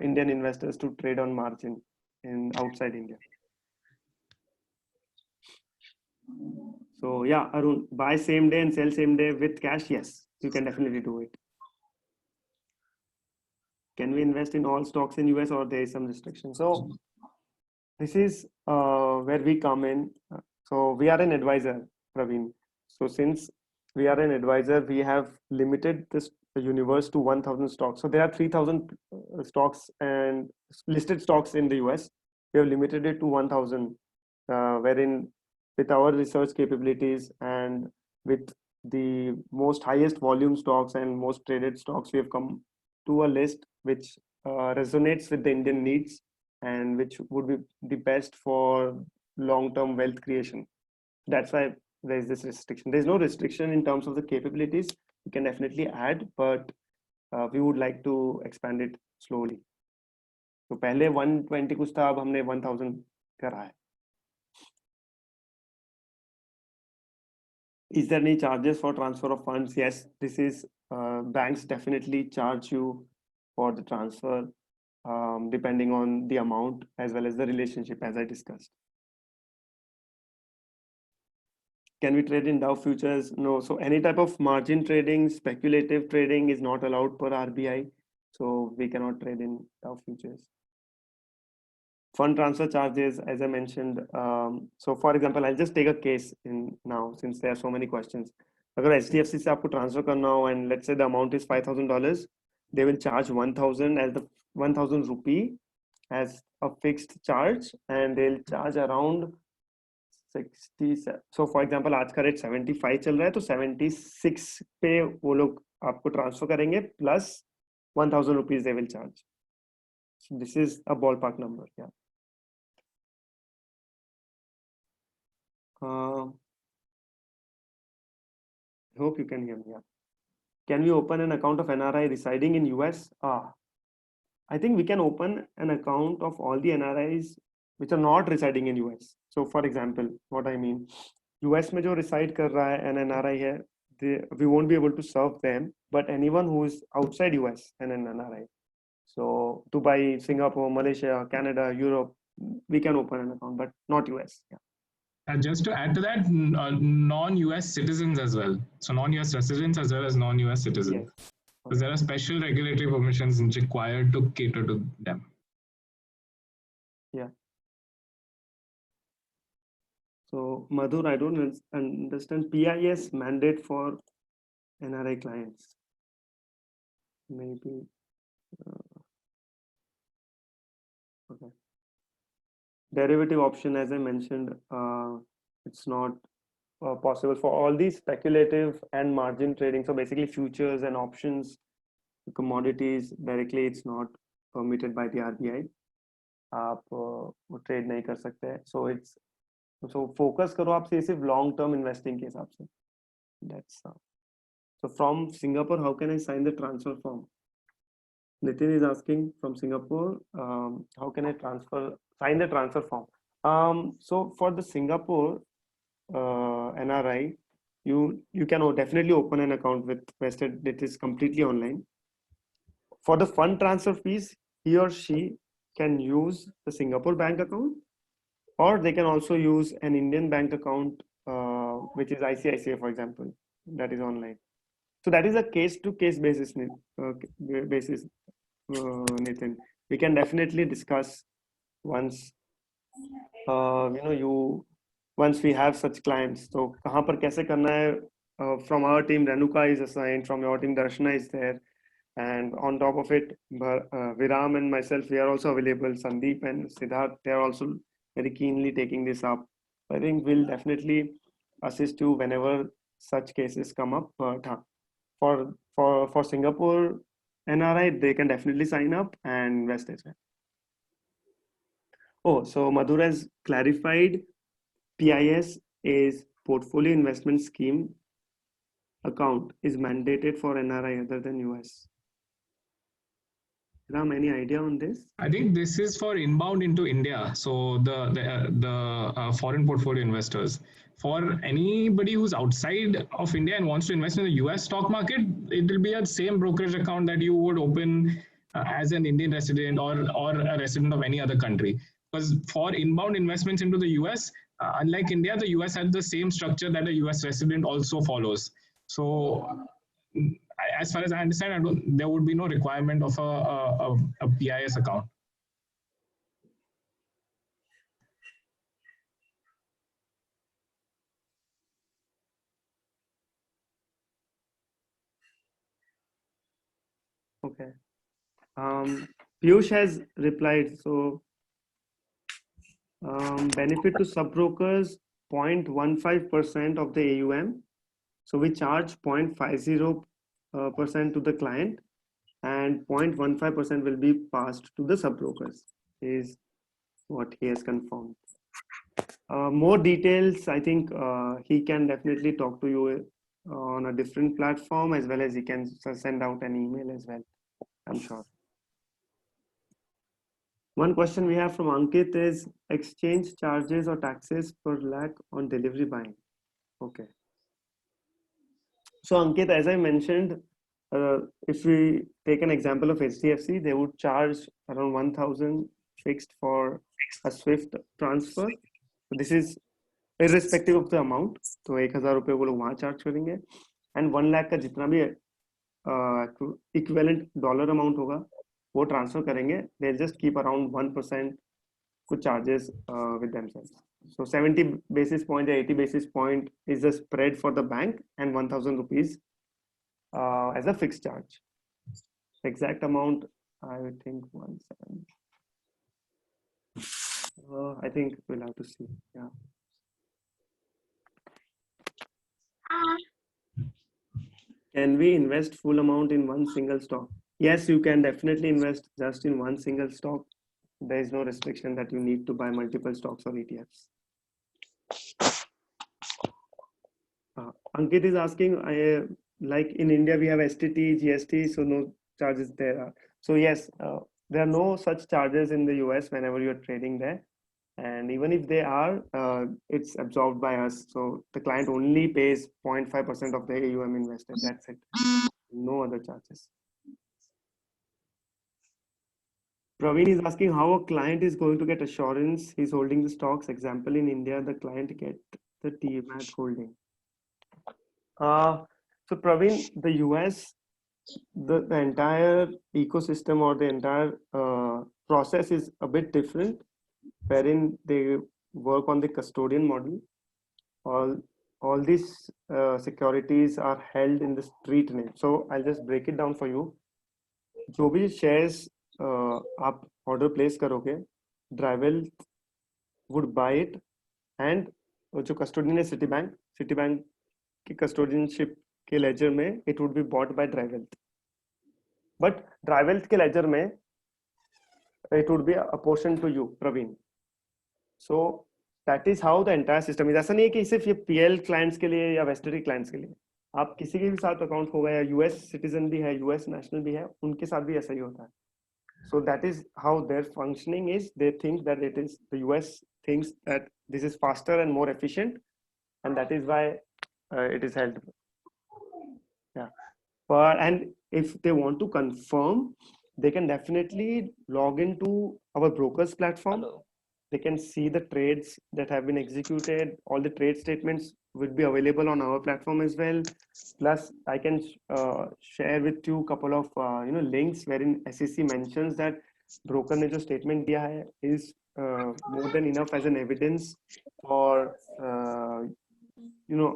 Indian investors to trade on margin in outside India. So yeah, Arun, buy same day and sell same day with cash. Yes, you can definitely do it. Can we invest in all stocks in US or there is some restriction? So this is where we come in. So we are an advisor, Praveen. So since we are an advisor, we have limited this universe to 1,000 stocks. So there are 3,000 stocks and listed stocks in the US. We have limited it to 1,000, wherein with our research capabilities and with the most highest volume stocks and most traded stocks, we have come to a list which resonates with the Indian needs and which would be the best for long-term wealth creation. That's why there is this restriction. There's no restriction in terms of the capabilities. You can definitely add, but we would like to expand it slowly. तो पहले 120 कुछ था, अब हमने 1000 करा है. Is there any charges for transfer of funds? Yes, this is banks definitely charge you for the transfer depending on the amount as well as the relationship, as I discussed. Can we trade in Dow futures? No. So any type of margin trading, speculative trading is not allowed per RBI. So we cannot trade in Dow futures. Fund transfer charges, as I mentioned. So for example, I'll just take a case in now since there are so many questions. अगर HDFC से आपको transfer करना हो and let's say the amount is $5,000, they will charge 1,000 as the 1,000 rupee as a fixed charge, and they'll charge around 60. So for example, आज का rate 75 चल रहा है, तो 76 पे वो लोग आपको transfer करेंगे plus 1,000 rupees they will charge. So this is a ballpark number. Yeah. I hope you can hear me. Yeah. Can we open an account of NRI residing in US? I think we can open an account of all the NRIs which are not residing in US. So for example, what I mean, US में जो reside कर रहा है an NRI है, we won't be able to serve them, but anyone who is outside US and an NRI. So Dubai, Singapore, Malaysia, Canada, Europe, we can open an account, but not US. Yeah. And just to add to that, non-US citizens as well. So non-US residents as well as non-US citizens. Yes. Because there are special regulatory permissions required to cater to them. Yeah. So Madhur, I don't understand PIS mandate for NRI clients. Maybe. Okay. Derivative option, as I mentioned, it's not possible for all these speculative and margin trading. So basically futures and options, commodities directly, it's not permitted by the RBI. आप trade नहीं कर सकते. So it's focus करो आप सिर्फ long term investing के हिसाब से. That's so from Singapore, how can I sign the transfer form? Nitin is asking from Singapore, how can I sign the transfer form? So for the Singapore NRI, you can definitely open an account with Vested. It is completely online. For the fund transfer fees, he or she can use the Singapore bank account, or they can also use an Indian bank account, which is ICICI, for example, that is online. So that is a case-to-case basis, Nathan. We can definitely discuss once once we have such clients. So कहाँ पर कैसे करना है? From our team, Renuka is assigned. From your team, Darshana is there. And on top of it, Viram and myself, we are also available. Sandeep and Siddharth, they are also very keenly taking this up. I think we'll definitely assist you whenever such cases come up. But for Singapore NRI, they can definitely sign up and invest as well. Oh, so Madhur has clarified PIS is portfolio investment scheme account is mandated for NRI other than US. Ram, any idea on this? I think this is for inbound into India. So the foreign portfolio investors. For anybody who's outside of India and wants to invest in the US stock market, it will be a same brokerage account that you would open as an Indian resident or a resident of any other country. Because for inbound investments into the US, unlike India, the US had the same structure that a US resident also follows. So, as far as I understand, there would be no requirement of a PIS account. Okay. Piyush has replied. So, benefit to sub-brokers, 0.15% of the AUM. So we charge 0.50% to the client, and 0.15% will be passed to the sub-brokers, is what he has confirmed. More details, I think he can definitely talk to you on a different platform, as well as he can send out an email as well, I'm sure. One question we have from Ankit is exchange charges or taxes per lakh on delivery buying. Okay. So Ankit, as I mentioned, if we take an example of HDFC, they would charge around 1,000 fixed for a SWIFT transfer. So this is irrespective of the amount. तो 1,000 रुपए वो लोग वहाँ charge करेंगे, and 1 lakh का जितना भी equivalent dollar amount होगा वो transfer करेंगे. They'll just keep around 1% कुछ charges with themselves. So 70 basis point or 80 basis point is the spread for the bank, and 1,000 rupees as a fixed charge. Exact amount, I would think 1,700. I think we'll have to see. Yeah. Can we invest full amount in one single stock? Yes, you can definitely invest just in one single stock. There is no restriction that you need to buy multiple stocks or ETFs. Ankit is asking, like in India, we have STT, GST, so no charges there. So yes, there are no such charges in the US whenever you're trading there. And even if they are, it's absorbed by us. So the client only pays 0.5% of the AUM invested. That's it. No other charges. Praveen is asking how a client is going to get assurance he's holding the stocks. Example, in India, the client get the TMAT holding. So Praveen, the US, the entire ecosystem or the entire process is a bit different, wherein they work on the custodian model. All these securities are held in the street name. So I'll just break it down for you. जो भी shares आप order place करोगे, Drywealth would buy it, and जो custodian है Citibank की custodianship के ledger में it would be bought by Drywealth. But Drywealth के ledger में it would be apportioned to you, Praveen. So that is how the entire system is. ऐसा नहीं है कि सिर्फ ये PL clients के लिए या Western clients के लिए, आप किसी के भी साथ अकाउंट होगा या US citizen भी है, US national भी है, उनके साथ भी ऐसा ही होता है. So that is how their functioning is. They think that it is, the US thinks that this is faster and more efficient, and that is why it is held. Yeah. And if they want to confirm, they can definitely log into our brokers platform. Hello. They can see the trades that have been executed. All the trade statements will be available on our platform as well. Plus, I can share with you a couple of links wherein SEC mentions that broker ने जो statement दिया है is more than enough as an evidence for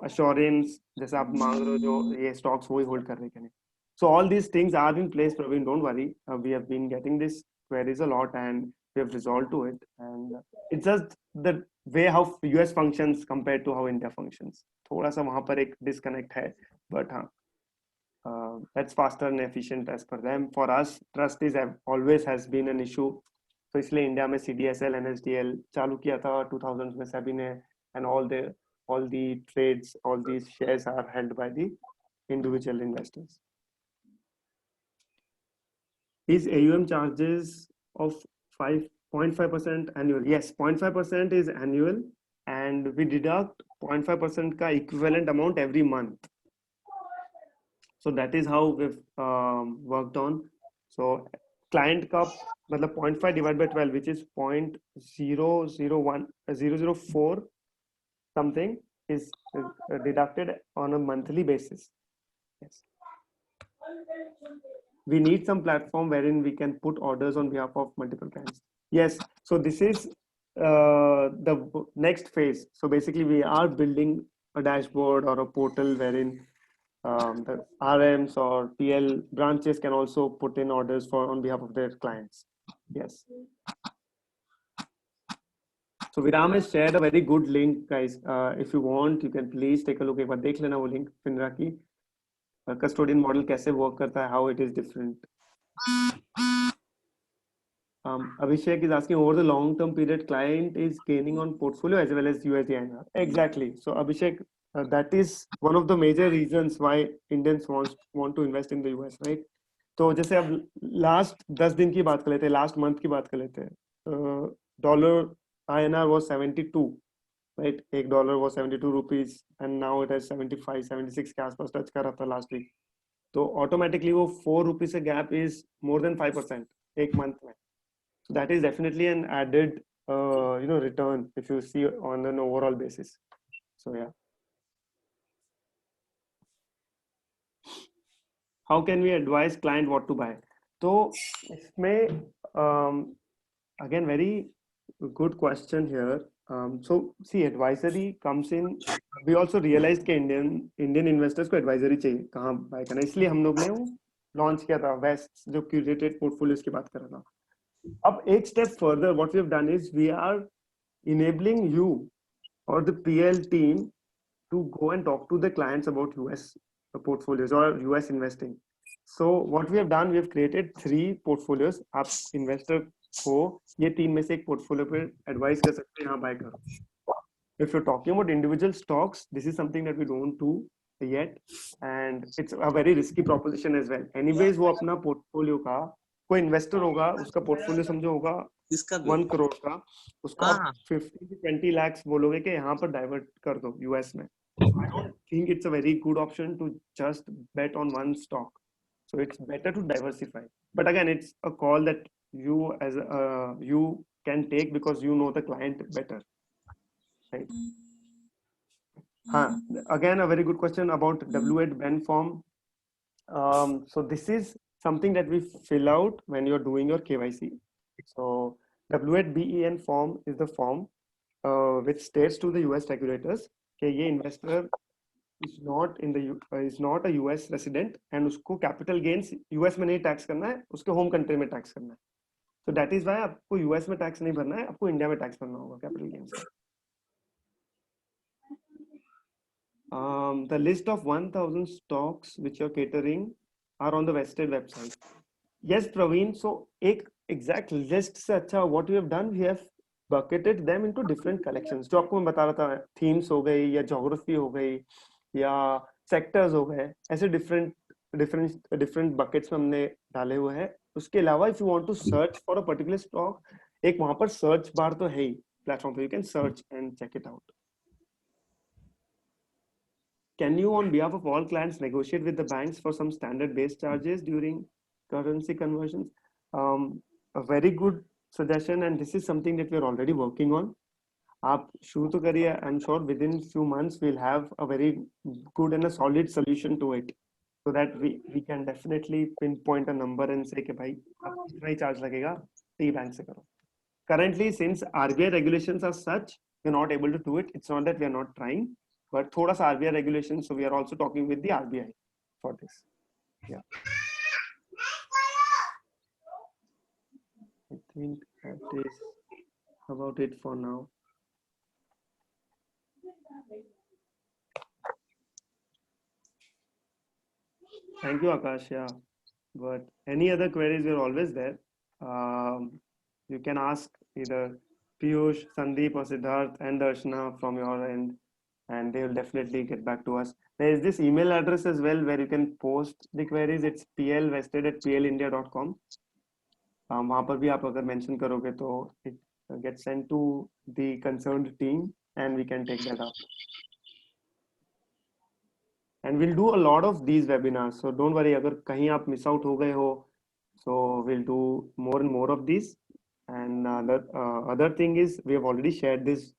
assurance. जैसे आप मांग रहे हो जो ये stocks वही hold कर रहे हैं. So all these things are in place, Praveen. Don't worry. We have been getting this queries a lot, and we have resolved to it. And it's just the way how US functions compared to how India functions. थोड़ा सा वहाँ पर एक disconnect है, but हाँ, that's faster and efficient as per them. For us, trust is always has been an issue. So इसलिए India में CDSL, NSDL चालू किया था 2000s में SEBI ने, and all the trades, all these shares are held by the individual investors. Is AUM charges of 5.5% annual? Yes, 0.5% is annual, and we deduct 0.5% ka equivalent amount every month. So that is how we've worked on. So client ka matlab 0.5 divided by 12, which is 0.004 something is deducted on a monthly basis. Yes. We need some platform wherein we can put orders on behalf of multiple clients. Yes. So this is the next phase. So basically, we are building a dashboard or a portal wherein the RMs or PL branches can also put in orders for on behalf of their clients. Yes. So Viram has shared a very good link, guys. If you want, you can please take a look. एक बार देख लेना वो link FINRA की custodian model कैसे work करता है, how it is different. Abhishek is asking, over the long-term period, client is gaining on portfolio as well as USD INR. Exactly. So Abhishek, that is one of the major reasons why Indians want to invest in the US, right? तो जैसे अब last 10 दिन की बात कर लेते हैं, last month की बात कर लेते हैं. Dollar INR was 72, right? $1 was 72 rupees, and now it has 75, 76 के आसपास touch कर रहा था last week. तो automatically वो 4 rupees से gap is more than 5% एक month में. So that is definitely an added, return if you see on an overall basis. So yeah. How can we advise client what to buy? So इसमें again very good question here. So see, advisory comes in. We also realized कि Indian investors को advisory चाहिए कहाँ buy करना. इसलिए हम लोग ने वो launch किया था West जो curated portfolios की बात कर रहा था. Up एक step further, what we have done is we are enabling you or the PL team to go and talk to the clients about US portfolios or US investing. So what we have done, we have created 3 portfolios. आप investor को ये 3 में से एक portfolio पे advise कर सकते हैं, हाँ buy करो. If you're talking about individual stocks, this is something that we don't do yet, and it's a very risky proposition as well. Anyways, वो अपना portfolio का कोई इन्वेस्टर होगा, उसका पोर्टफोलियो समझो होगा 1 करोड़ का, उसको आप 15 to 20 lakhs बोलोगे कि यहाँ पर डाइवर्ट कर दो यूएस में. I don't think it's a very good option to just bet on one stock. So it's better to diversify. But again, it's a call that you as you can take because you know the client better, right? Again, a very good question about W8 Ben form. So this is something that we fill out when you're doing your KYC. So W8 BEN form is the form which states to the US regulators that ये investor is not in the is not a US resident and उसको capital gains US में नहीं tax करना है, उसके home country में tax करना है. So that is why आपको US में tax नहीं भरना है, आपको India में tax भरना होगा capital gains का. The list of 1,000 stocks which you're catering are on the vested website. Yes, Praveen. So, exact list से अच्छा what we have done, we have bucketed them into different collections. जो आपको मैं बता रहा था, themes हो गई या geography हो गई या sectors हो गए, ऐसे different buckets में हमने डाले हुए हैं. उसके अलावा if you want to search for a particular stock, एक वहाँ पर search bar तो है ही platform पे, you can search and check it out. Can you, on behalf of all clients, negotiate with the banks for some standard base charges during currency conversions? A very good suggestion, and this is something that we are already working on. आप शुरू तो करिए. I'm sure within few months we'll have a very good and a solid solution to it, so that we can definitely pinpoint a number and say कि भाई आप कितना ही charge लगेगा T bank से करो. Currently, since RBI regulations are such, we're not able to do it. It's not that we are not trying. But थोड़ा सा RBI regulation, so we are also talking with the RBI for this. Yeah. I think that is about it for now. Thank you, Akash. Yeah. But any other queries, we're always there. You can ask either Piyush, Sandeep, or Siddharth and Darshana from your end, and they will definitely get back to us. There is this email address as well where you can post the queries. It's plvested@plindia.com. वहाँ पर भी आप अगर mention करोगे तो it gets sent to the concerned team and we can take that up. And we'll do a lot of these webinars, so don't worry अगर कहीं आप miss out हो गए हो, so we'll do more and more of these. And the other thing is we have already shared this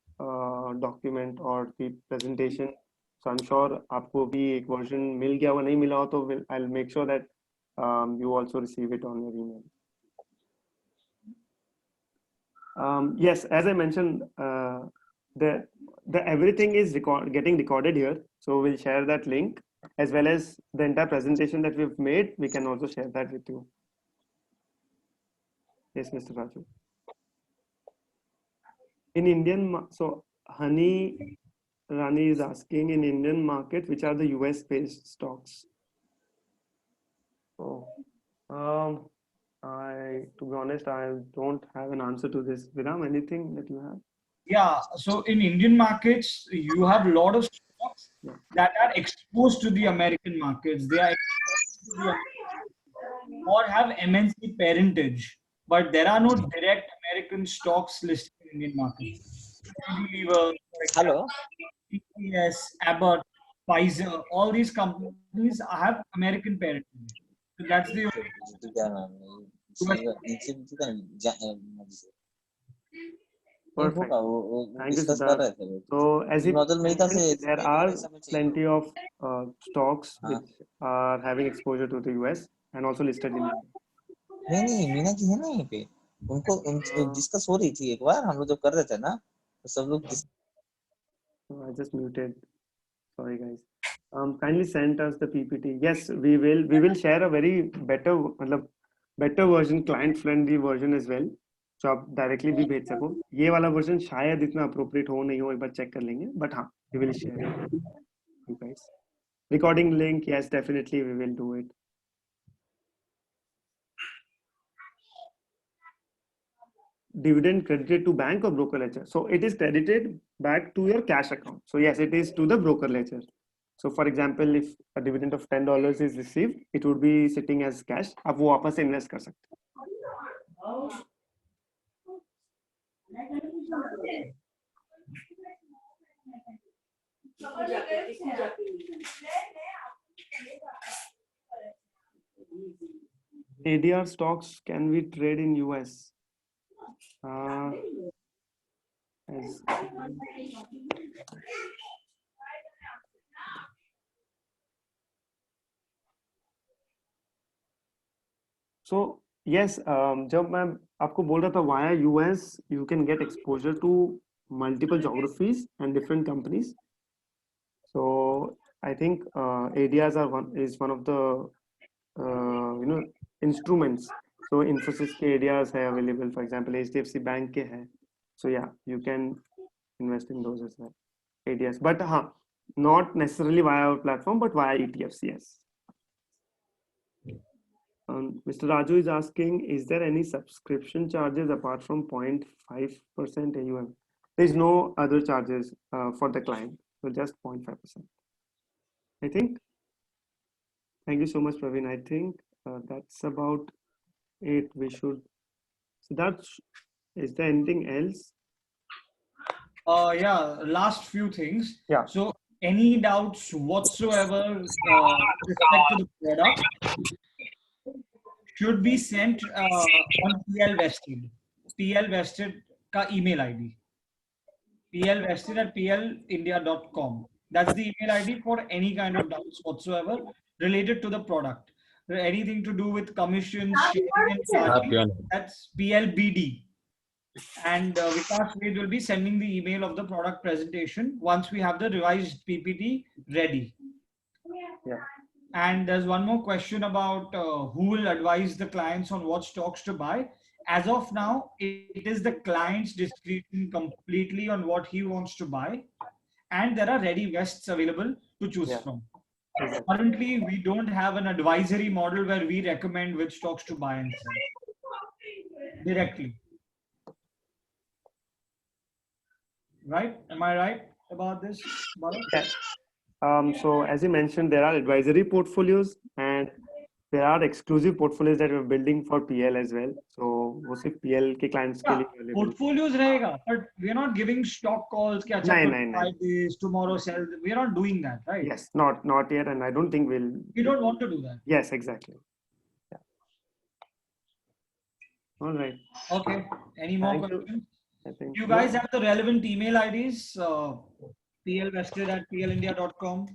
document or the presentation. So I'm sure आपको भी एक version मिल गया हो, नहीं मिला हो तो I'll make sure that you also receive it on your email. Yes, as I mentioned, the everything is getting recorded here. So we'll share that link as well as the entire presentation that we've made. We can also share that with you. Yes, Mr. Raju. In Indian, so Honey Rani is asking, in Indian market, which are the US based stocks? So, to be honest, I don't have an answer to this. Viram, anything that you have? Yeah, so in Indian markets, you have a lot of stocks that are exposed to the American markets. They are exposed to the or have MNC parentage, but there are no direct American stocks listed in Indian markets. Unilever, Hello. TCS, Abbott, Pfizer, all these companies have American parentage. So that's the Perfect. Thank you, Siddharth. So as you mentioned, there are plenty of stocks which are having exposure to the US and also listed in India. नहीं मीना जी है ना यहीं पे उनको discuss हो रही थी एक बार हम लोग जब कर रहे थे ना तो सब लोग I just muted. Sorry, guys. Kindly send us the PPT. Yes, we will share a very better version, client friendly version as well. So आप directly भी भेज सको. ये वाला version शायद इतना appropriate हो नहीं हो, एक बार check कर लेंगे. But हाँ, we will share it. You guys. Recording link, yes, definitely we will do it. Dividend credited to bank or broker ledger? So it is credited back to your cash account. So yes, it is to the broker ledger. So for example, if a dividend of $10 is received, it would be sitting as cash. आप वो वापस से invest कर सकते हैं. ADR stocks can we trade in US? So yes, जब मैं आपको बोल रहा था via US you can get exposure to multiple geographies and different companies. So I think ADRs is one of the instruments. So Infosys के ADRs है available, for example HDFC Bank के है. So yeah, you can invest in those as well, ADRs. But not necessarily via our platform, but via ETFs, yes. Mr. Raju is asking, is there any subscription charges apart from 0.5% AUM? There is no other charges for the client, so just 0.5%. I think. Thank you so much, Praveen. I think that's about it. We should. So that's. Is there anything else? Yeah, last few things. Yeah. So any doubts whatsoever with respect to the product should be sent on PL Vested. PL Vested ka email ID. plvested@plindia.com. That's the email ID for any kind of doubts whatsoever related to the product. Anything to do with commissions, sharing and charging, that's PLBD. And Vikas Ved will be sending the email of the product presentation once we have the revised PPT ready. Yeah. And there's one more question about who will advise the clients on what stocks to buy. As of now, it is the client's discretion completely on what he wants to buy. And there are ready vests available to choose from. Exactly. Currently, we don't have an advisory model where we recommend which stocks to buy and sell directly. Right? Am I right about this, Bharat? Yes. So as you mentioned, there are advisory portfolios and there are exclusive portfolios that we're building for PL as well. So वो सिर्फ PL के clients के लिए available. Portfolios रहेगा, but we're not giving stock calls. कि अच्छा buy this, tomorrow sell. We're not doing that, right? Yes, not yet, and I don't think we'll. We don't want to do that. Yes, exactly. Yeah. All right. Okay. Any more questions? I think You guys have the relevant email IDs, plvested@plindia.com.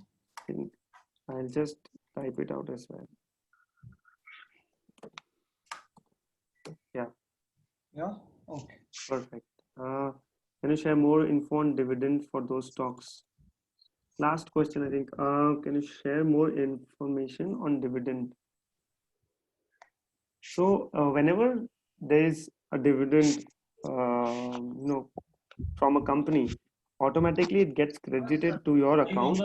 I'll just type it out as well. Yeah. Yeah. Okay. Perfect. Can you share more info on dividend for those stocks? Last question, I think. Can you share more information on dividend? So whenever there is a dividend, from a company, automatically it gets credited to your account.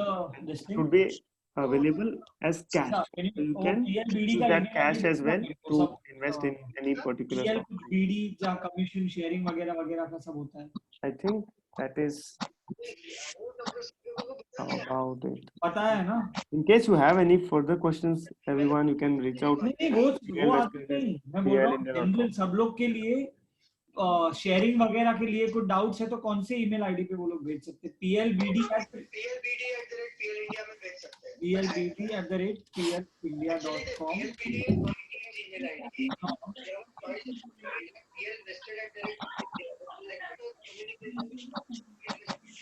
This It thing. would be available as cash. Yeah, So you can PLBD use का that email cash ID as well वो to सब, invest in any particular stock. PLBD जहाँ commission sharing वगैरह वगैरह का सब होता है. I think that is about it. पता है ना? In case you have any further questions, everyone, you can reach out. नहीं वो आते नहीं. मैं बोल रहा हूँ जनरल सब लोग के लिए शेयरिंग वगैरह के लिए कुछ डाउट्स है तो कौन से ईमेल आईडी पे वो लोग भेज सकते हैं? PLBD@PLindia में भेज सकते हैं. PLBD@PLindia.com.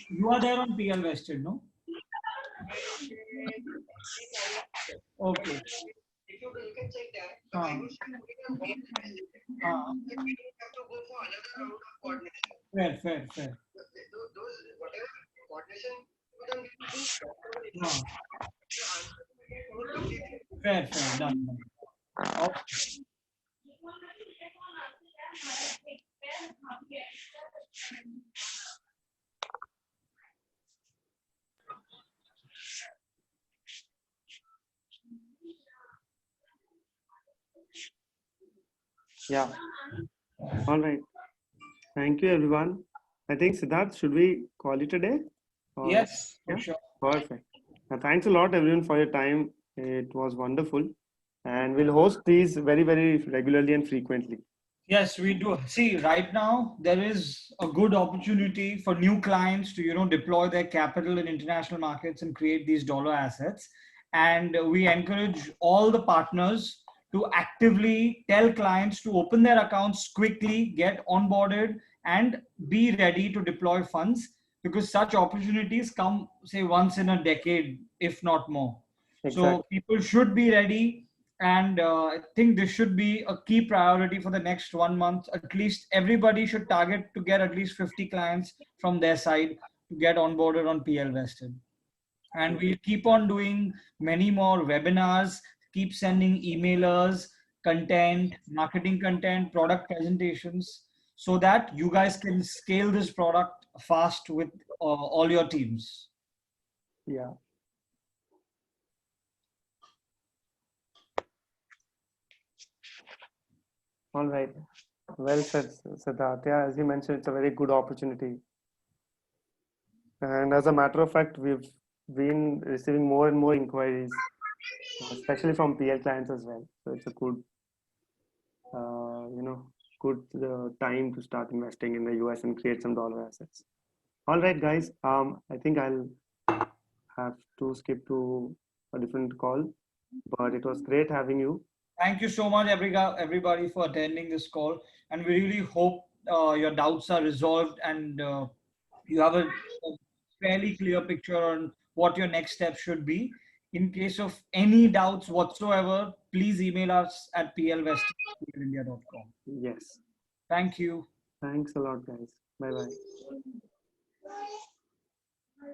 You are there on PL Vested, no? Okay. If you can check that, Fair. Those whatever coordination fair, done. Okay. Yeah. All right. Thank you, everyone. I think Siddharth, should we call it a day? Yes, for sure. Perfect. Thanks a lot, everyone, for your time. It was wonderful. And we'll host these very, very regularly and frequently. Yes, we do. See, right now, there is a good opportunity for new clients to, deploy their capital in international markets and create these dollar assets. And we encourage all the partners to actively tell clients to open their accounts quickly, get onboarded, and be ready to deploy funds, because such opportunities come, say, once in a decade, if not more. Exactly. So people should be ready. And I think this should be a key priority for the next 1 month. At least everybody should target to get at least 50 clients from their side to get onboarded on PL Vested. And we'll keep on doing many more webinars, keep sending emailers, content, marketing content, product presentations, so that you guys can scale this product fast with all your teams. Yeah. All right. Well said, Siddharth. Yeah, as you mentioned, it's a very good opportunity. And as a matter of fact, we've been receiving more and more inquiries, especially from PL clients as well. So it's a good, good time to start investing in the US and create some dollar assets. All right, guys. I think I'll have to skip to a different call, but it was great having you. Thank you so much, everybody, for attending this call. And we really hope your doubts are resolved and you have a fairly clear picture on what your next step should be. In case of any doubts whatsoever, please email us at plvest@plindia.com. Yes. Thank you. Thanks a lot, guys. Bye-bye.